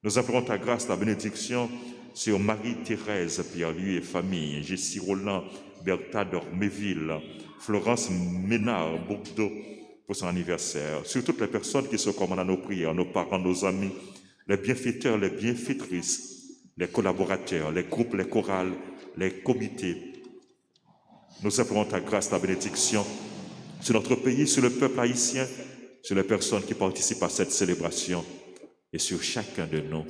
Nous implorons ta grâce, ta bénédiction sur Marie-Thérèse Pierre-Louis et famille, Jessie Roland Bertha d'Orméville, Florence Ménard Bourdeau pour son anniversaire, sur toutes les personnes qui se commandent à nos prières, nos parents, nos amis, les bienfaiteurs, les bienfaitrices, les collaborateurs, les groupes, les chorales, les comités. Nous implorons ta grâce, ta bénédiction sur notre pays, sur le peuple haïtien, sur les personnes qui participent à cette célébration et sur chacun de nous.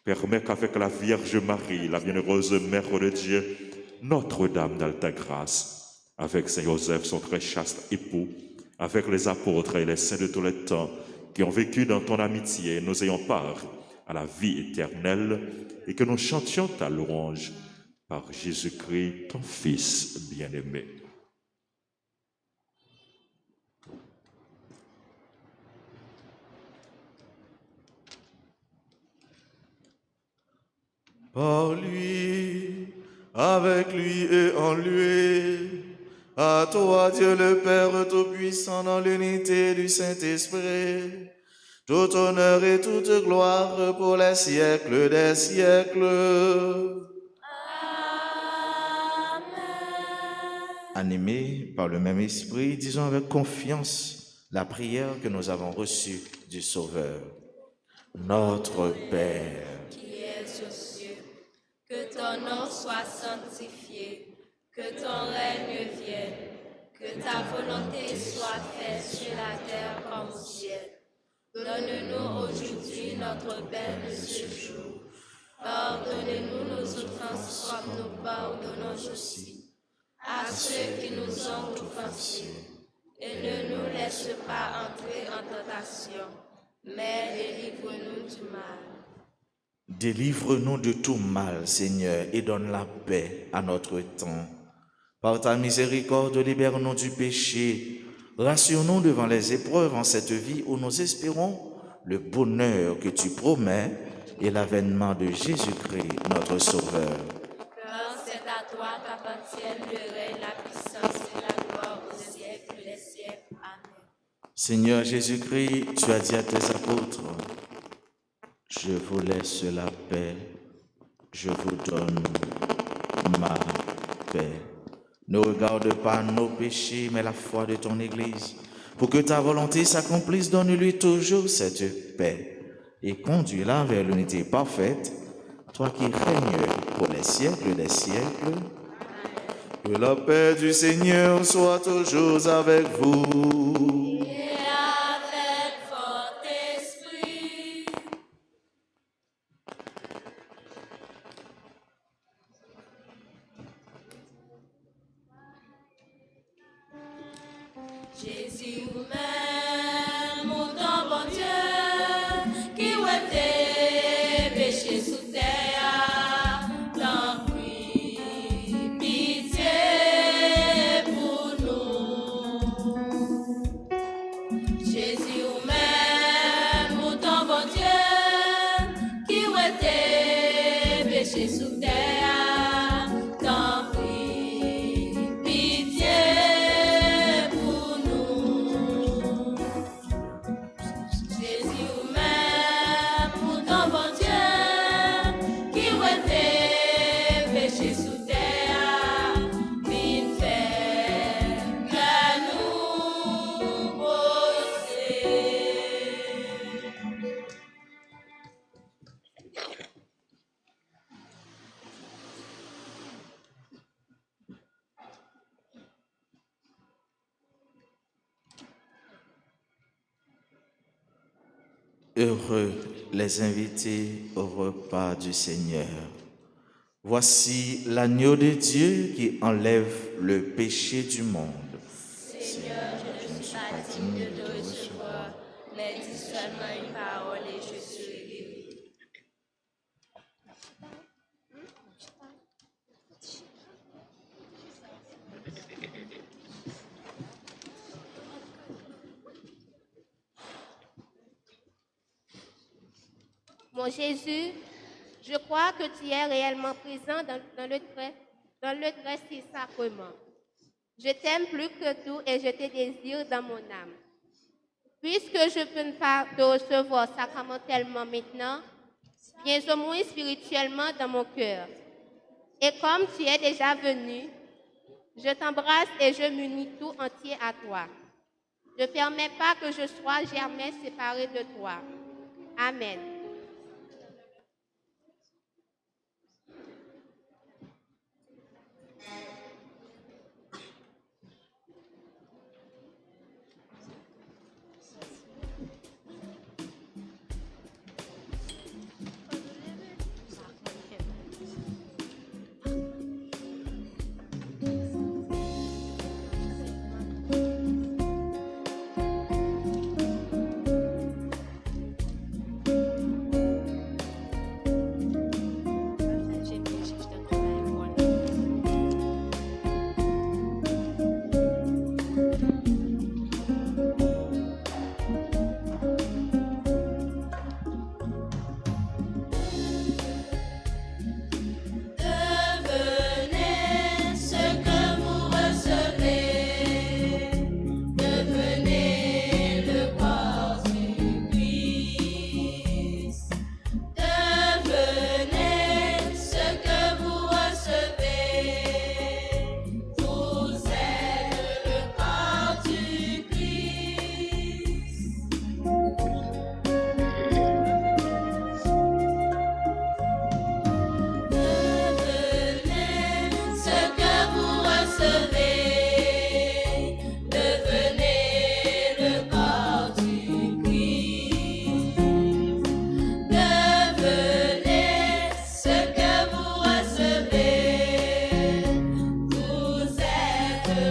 Permets qu'avec la Vierge Marie, la bienheureuse Mère de Dieu, Notre-Dame d'Alta Grâce, avec Saint Joseph, son très chaste époux, avec les apôtres et les saints de tous les temps qui ont vécu dans ton amitié, nous ayons part à la vie éternelle et que nous chantions ta louange par Jésus-Christ, ton Fils bien-aimé. Par lui, avec lui et en lui, à toi Dieu le Père Tout-Puissant dans l'unité du Saint-Esprit, tout honneur et toute gloire pour les siècles des siècles. Animés par le même esprit, disons avec confiance la prière que nous avons reçue du Sauveur. Notre Père, Qui es aux cieux, que ton nom soit sanctifié, que ton règne vienne, que ta volonté soit faite sur la terre comme au ciel. Donne-nous aujourd'hui notre pain de ce jour. Pardonnez-nous nos offenses comme nous pardonnons aussi à ceux qui nous ont offensés. Et ne nous laisse pas entrer en tentation, mais délivre-nous du mal. délivre-nous de tout mal, Seigneur, et donne la paix à notre temps. Par ta miséricorde, libère-nous du péché. Rassure-nous devant les épreuves en cette vie où nous espérons le bonheur que tu promets et l'avènement de Jésus-Christ, notre Sauveur. Car c'est à toi qu'appartiennent le règne, la puissance et la gloire au siècle des siècles. Amen. Seigneur Jésus-Christ, tu as dit à tes apôtres, je vous laisse la paix, je vous donne ma paix. Ne regarde pas nos péchés, mais la foi de ton Église. Pour que ta volonté s'accomplisse, donne-lui toujours cette paix et conduis-la vers l'unité parfaite, toi qui règnes pour les siècles des siècles. Que la paix du Seigneur soit toujours avec vous. Et avec votre esprit. Jésus vous-même, mon ton bon Dieu, qui ôtait péché sous terre, t'en prie, pitié pour nous. Jésus vous-même, mon ton bon Dieu, qui ôtait péché sous terre, t'en prie, pitié pour nous. Jésus vous-même, mon ton bon Dieu, qui ôtait péché sous terre, vine faire que nous bosser. Heureux les invités au repas du Seigneur. Voici l'agneau de Dieu qui enlève le péché du monde. Seigneur, je ne suis pas digne de te recevoir, mais dis seulement une parole et je serai guéri. Mon Jésus, je crois que tu es réellement présent dans le très saint sacrement. Je t'aime plus que tout et je te désire dans mon âme. Puisque je peux ne pas te recevoir sacramentellement maintenant, viens au moins spirituellement dans mon cœur. Et comme tu es déjà venu, je t'embrasse et je m'unis tout entier à toi. Ne permets pas que je sois jamais séparé de toi. Amen.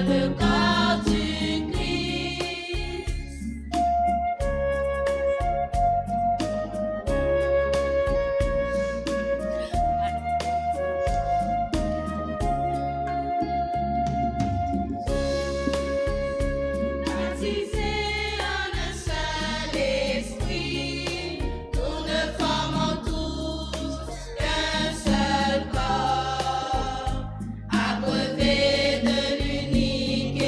le corps du Christ. Baptisés en un seul esprit, nous ne formons tous qu'un seul corps, abreuvés de l'unique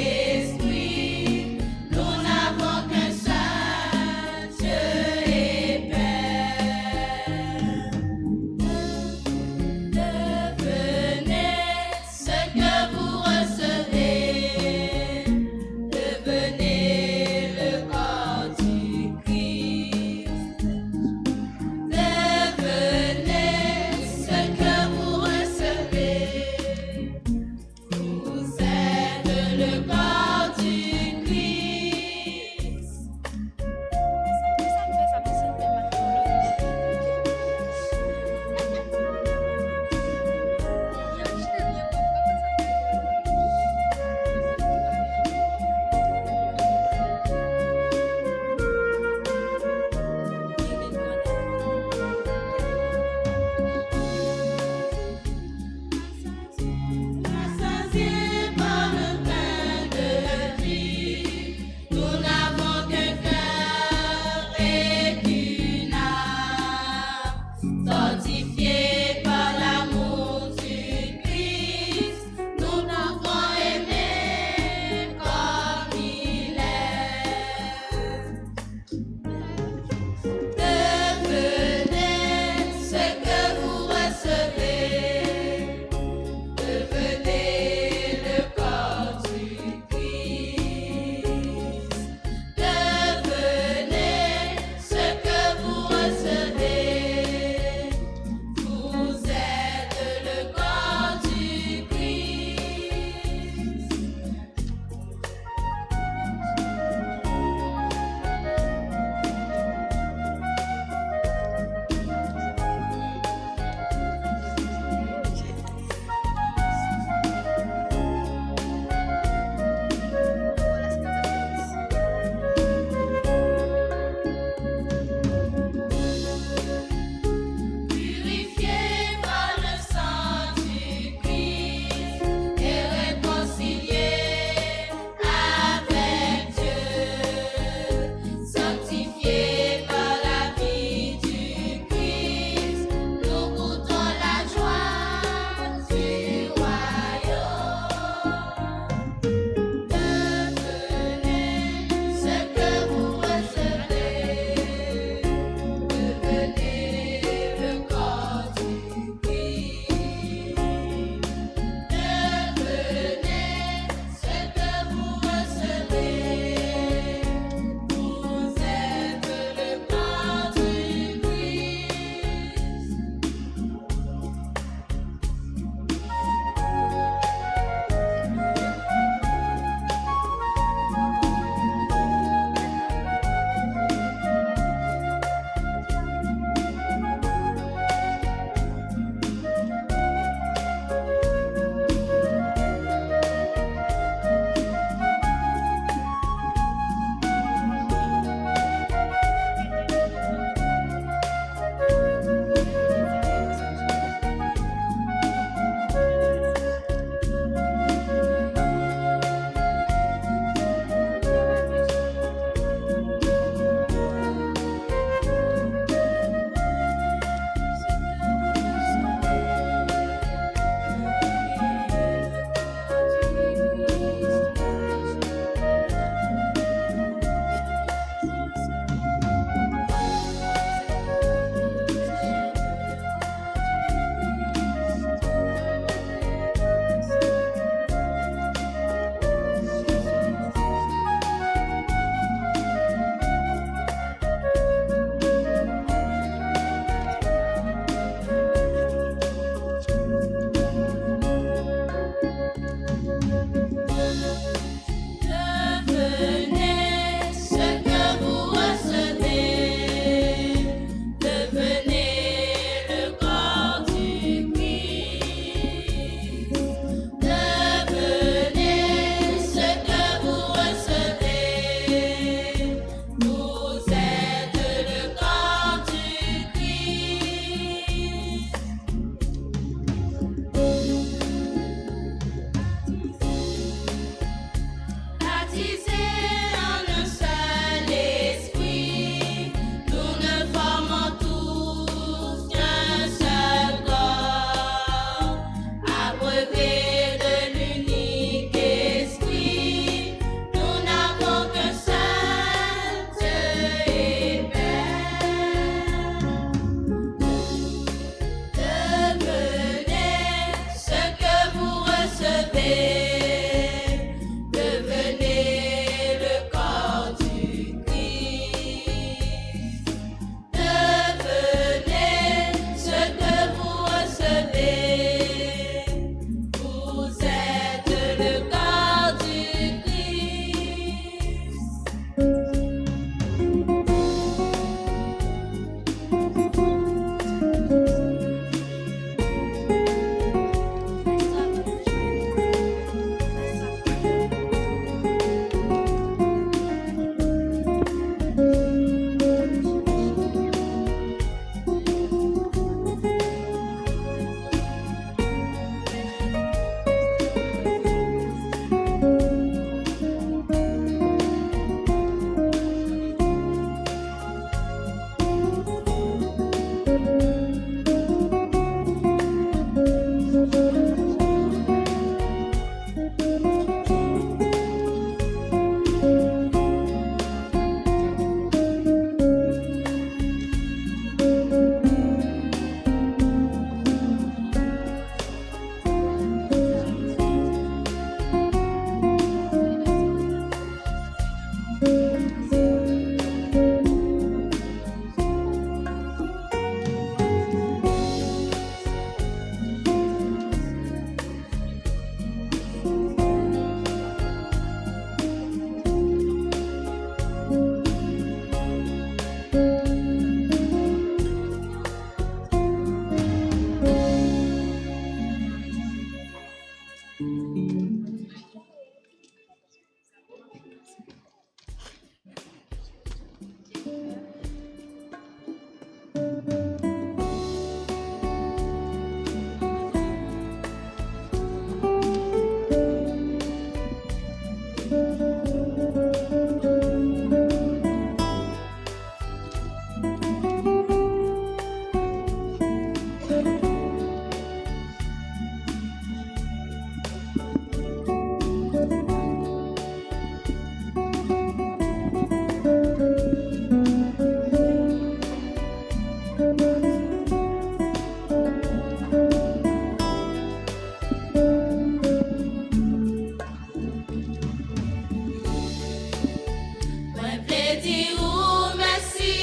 Moi vle di ou merci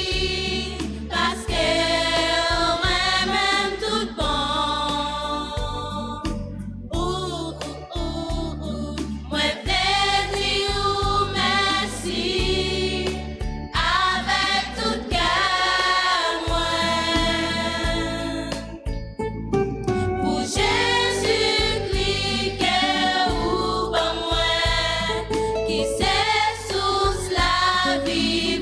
parce que moi-même tout bon. Moi vle di ou merci avec tout cœur moi. Pour Jésus-Christ que ou bon moi qui c'est sous la vie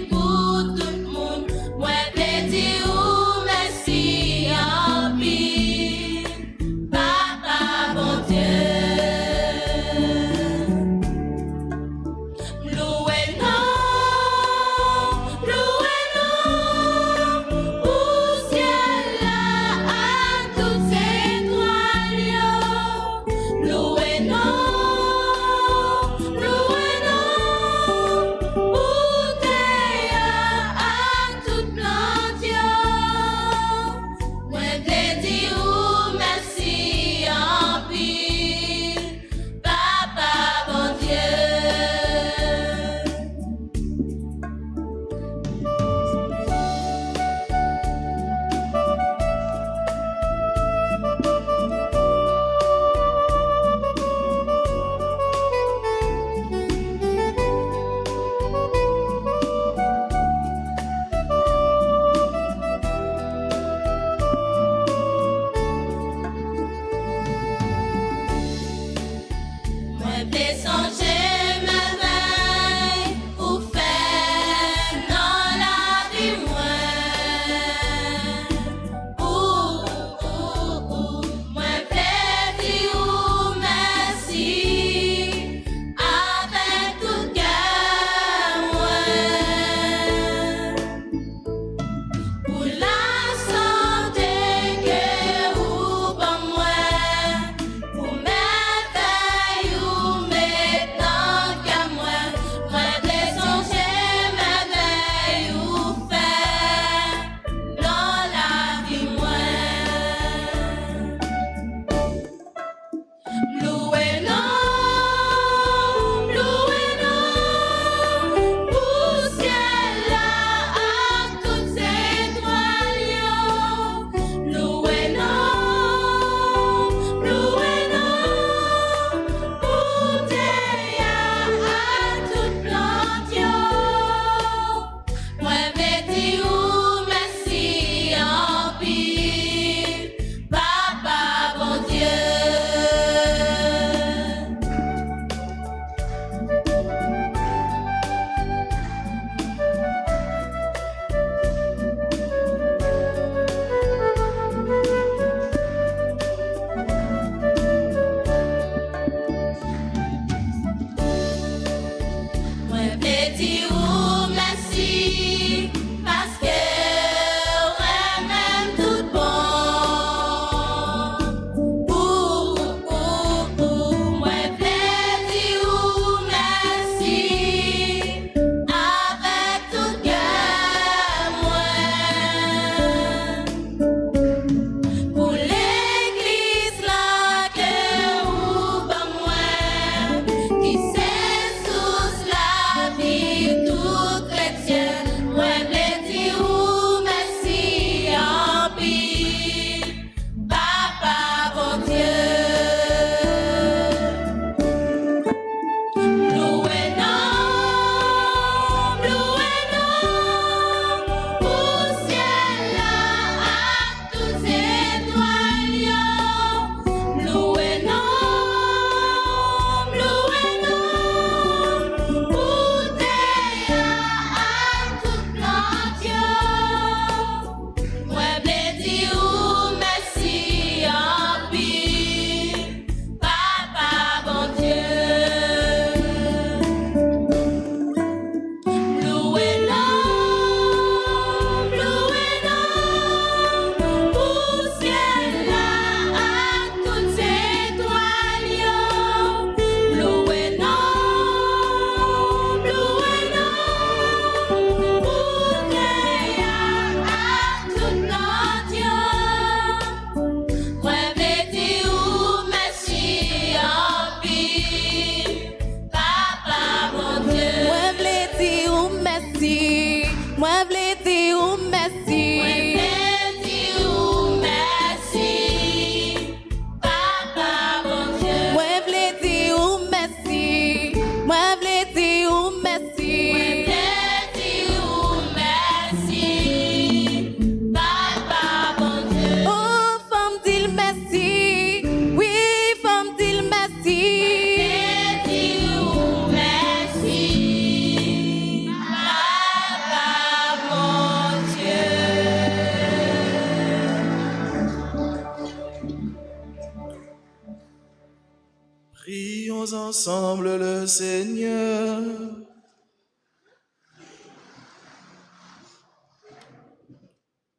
prions ensemble le Seigneur.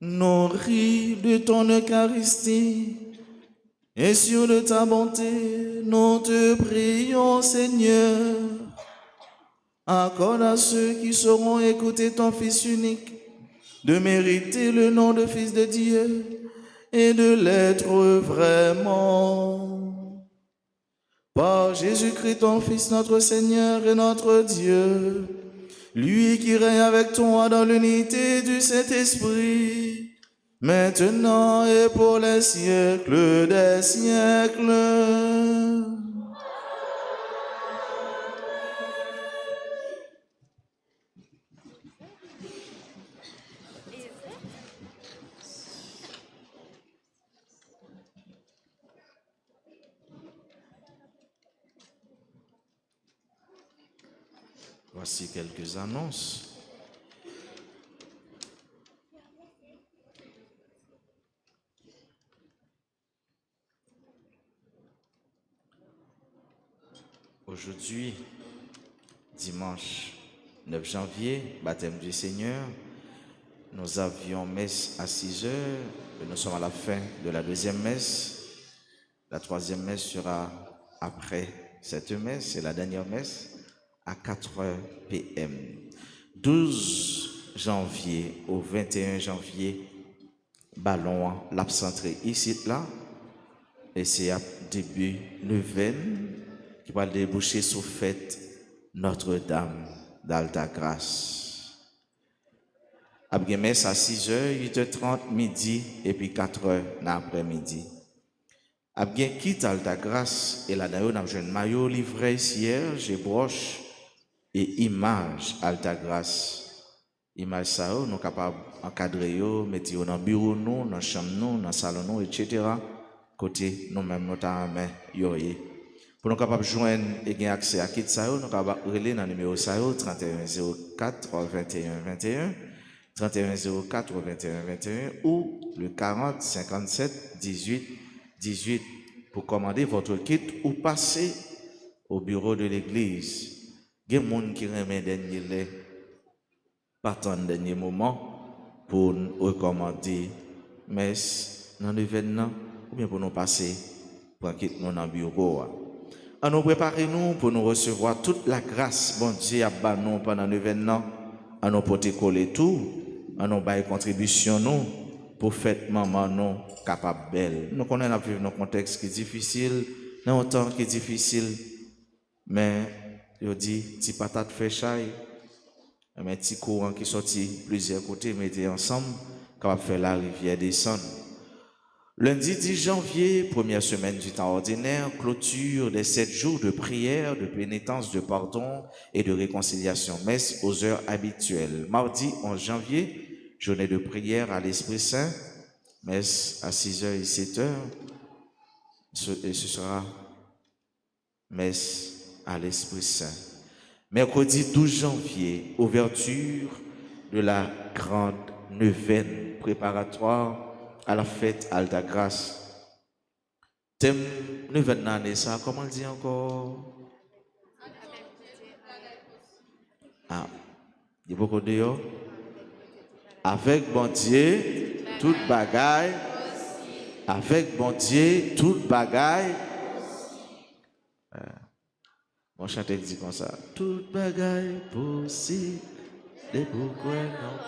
Nourris de ton Eucharistie et sur de ta bonté, nous te prions, Seigneur. Accorde à ceux qui sauront écouter ton Fils unique de mériter le nom de Fils de Dieu et de l'être vraiment. Par Jésus-Christ, ton Fils, notre Seigneur et notre Dieu, lui qui règne avec toi dans l'unité du Saint-Esprit, maintenant et pour les siècles des siècles. Voici quelques annonces. Aujourd'hui, dimanche 9 janvier, baptême du Seigneur, nous avions messe à 6 heures, et nous sommes à la fin de la deuxième messe. La troisième messe sera après cette messe, c'est la dernière messe, à 4 p.m. 12 janvier au 21 janvier, ballon l'absenterie ici là, et c'est à début neuvaine qui va déboucher sous fête Notre-Dame d'Alta Grâce. Après messe à 6h, 8h30, midi et puis 4h l'après-midi. Après quitte Alta Grâce et là d'ailleurs, on a jeune maillot livré hier, j'ai broche et image Alta Grâce. Image ça, nous sommes capables d'encadrer, mettre dans le bureau, dans la chambre, dans le salon, etc. Côté nous-mêmes, notre main, pour nous capables de joindre et gagner accès à kit ça, nous sommes capables de relayer dans le numéro 3104 21 21, 3104 21 21 ou le 40 57 18 18 pour commander votre kit ou passer au bureau de l'église. Il y a des gens qui remettent dernier pas tant dernier moment pour nous recommander messe dans l'événement ou bien pour nous passer pour quitter nous dans le bureau. À nous préparer nous pour nous recevoir toute la grâce bon Dieu a ba nous pendant l'événement, à nous porter coller tout, à nous bailler contribution nous pour fête maman nous capable belle. Nous connaissons vivre dans un contexte qui est difficile, dans un temps qui est difficile, mais je dis petit patate fait chaille, mais petit courant qui sorti plusieurs côtés mettez ensemble capable faire la rivière descendre. Lundi 10 janvier, première semaine du temps ordinaire, clôture des 7 jours de prière, de pénitence, de pardon et de réconciliation. Messe aux heures habituelles. Mardi 11 janvier, journée de prière à l'Esprit Saint. Messe à 6h et 7h. Et ce sera messe à l'Esprit Saint. Mercredi 12 janvier, ouverture de la grande neuvaine préparatoire à la fête Alta Grâce. Thème neuvaine année, ça, comment on dit encore? Ah, il y a beaucoup de yo. Avec bon Dieu, toute bagaille. Avec bon Dieu, toute bagaille. Mon chanteur dit comme ça. Toute bagaille possible. Et pourquoi non?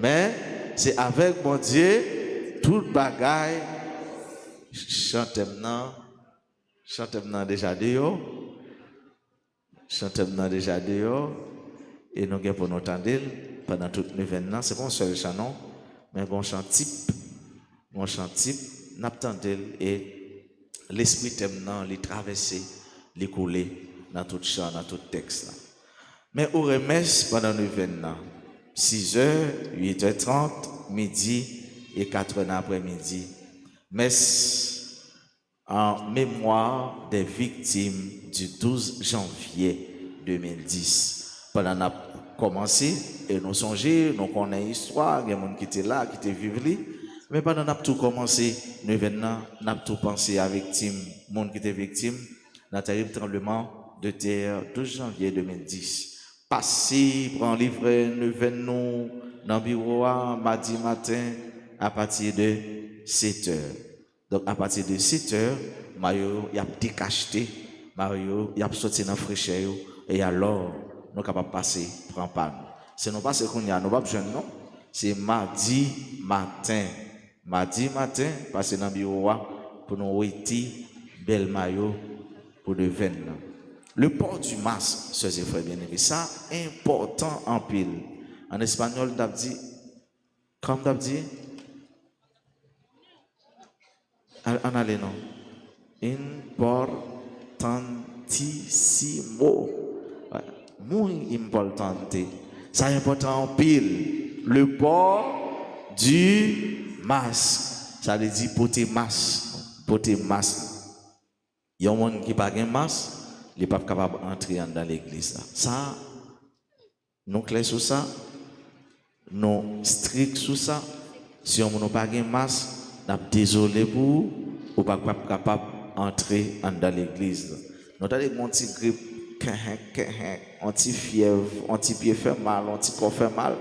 Mais c'est avec bon Dieu. Toute bagaille, chantement déjà de et nous avons pour nous entendre pendant tout l'événement. C'est pas un seul chant, non, mais bon chant type, n'attendez et l'esprit terminant, les traverser, les couler dans tout chant, dans tout texte. Là. Mais au remercie pendant l'événement, 6h, 8h30, midi, et 4 l'après-midi, messe en mémoire des victimes du 12 janvier 2010. Pendant qu'on a commencé, et nous songeons, nous connaissons l'histoire, il y a des gens qui étaient là, qui étaient vivants, mais pendant qu'on a tout commencé, nous venons, nous avons tout pensé à victimes, les gens qui étaient victimes, dans le terrible tremblement de terre 12 janvier 2010. Passez, prend livret, nous venons dans le bureau mardi matin à partir de 7 heures. Donc à partir de 7 heures, Mario y a décacheté, Mario y a sorti dans la fraîcheur et alors nous sommes capables de passer, prendre panne. C'est non pas ce qu'on y a, nous pas besoin non. C'est mardi matin. Mardi matin, passer dans le bureau pour nous retirer bel maillot pour le vin. Le port du masque, sœurs et frères bien-aimés, ça important en pile. En espagnol, d'ab dit, comme d'ab dit, en allez non, importantissimo, muy importante. Ça important en pile. Le port du masque, ça veut dire porter masque, porter masque. Il y a un monde qui n'a pas de masque, il n'est pas capable d'entrer dans l'église. Ça, nous clairs sur ça, nous stricts sur ça. Si on n'a pas de masque, nous sommes désolés pour vous, ou pas capable d'entrer dans l'église. Nous avons des petits grippe, un petit fièvre, un petit pied fait mal, un petit corps fait mal.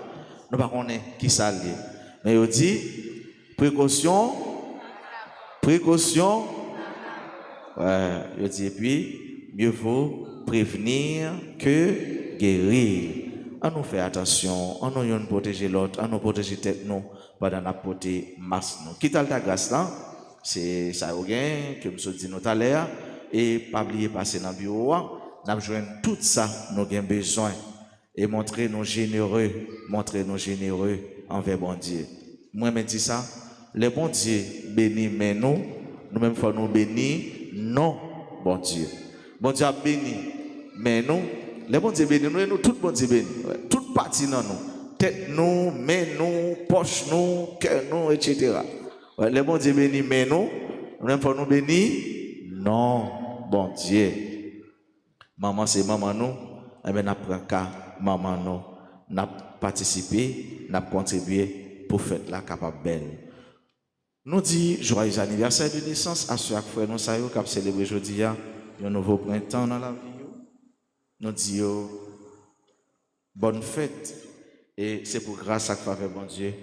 Nous ne savons pas qui ça l'est. Mais il dit, précaution, précaution. Ouais, je dis, et puis, mieux vaut prévenir que guérir. On nous fait attention, on nous protéger l'autre, on nous protéger tête nous, pendant la porter masque nous. Quitte à la grâce là, c'est ça ou bien, que je dit tout à l'heure, et pas oublier passer dans le bureau, nous avons besoin tout ça, nous avons besoin, et montrer nous généreux envers bon Dieu. Moi, je dis ça, le bon Dieu bénit, mais nous, nous-mêmes, faut nous bénir. Non, bon Dieu. Bon Dieu a béni. Mais nous, les bon Dieu béni, nous, tout bon Dieu béni. Toute partie dans nous. Tête nous, main nous, poche nous, cœur nous, etc. Les bon Dieu béni, mais nous, nous faut nous bénir. Non, bon Dieu. Maman, c'est maman nous. Eh bien, nous prenons cas, maman nous. Nous participé, nous contribué pour faire la capable belle. Nous disons joyeux anniversaire de naissance à chaque frère nous savons qui célébrer aujourd'hui un nouveau printemps dans la vie. Nous disons bonne fête et c'est pour grâce à faveur bon Dieu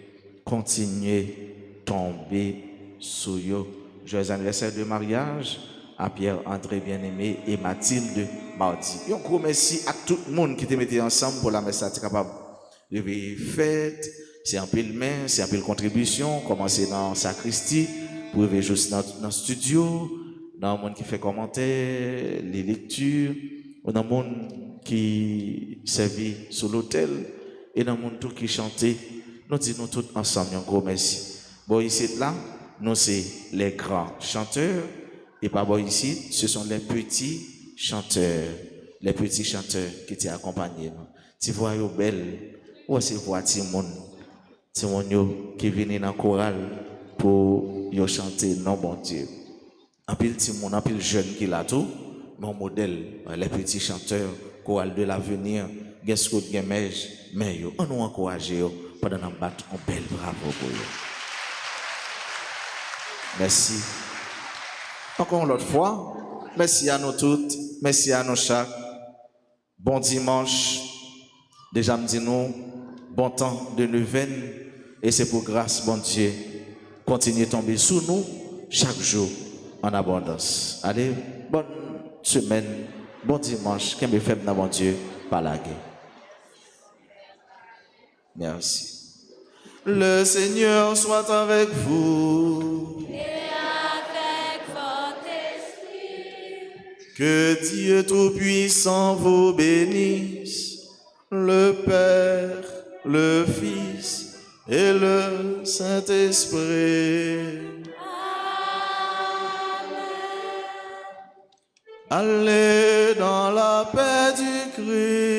continuer tomber sur vous. Joyeux anniversaire de mariage à Pierre-André bien-aimé et Mathilde mardi. Un gros merci à tout le monde qui te mettait ensemble pour la messe capable de fête. C'est un peu le main, c'est un peu de contribution, commencer dans la sacristie, pour arriver juste dans le studio, dans le monde qui fait commentaires, les lectures, dans le monde qui servit sur l'hôtel, et dans le monde tout qui chantait. Nous disons tous ensemble un gros merci. Bon, ici, là, nous, c'est les grands chanteurs, et pas bon ici, ce sont les petits chanteurs qui t'ont accompagné. Tu vois, yo belle, ou c'est voir Timon. C'est mon qui vient dans le choral pour chanter non bon Dieu. En pile Timon, en pile jeune qui l'a tout, mon modèle, les petits chanteurs, choral de l'avenir, Gescout Gemej, mais on nous encourage pendant nous battre un bel bravo pour eux. Merci. Encore l'autre fois, merci à nous toutes, merci à nous chaque. Bon dimanche, déjà me dit nous, bon temps de neuvaine. Et c'est pour grâce, bon Dieu, continuez à tomber sous nous chaque jour en abondance. Allez, bonne semaine, bon dimanche, qu'un me fait dans bon Dieu, par la guerre. Merci. Le Seigneur soit avec vous. Et avec votre esprit. Que Dieu Tout-Puissant vous bénisse, le Père, le Fils, et le Saint-Esprit. Amen. Allez dans la paix du Christ.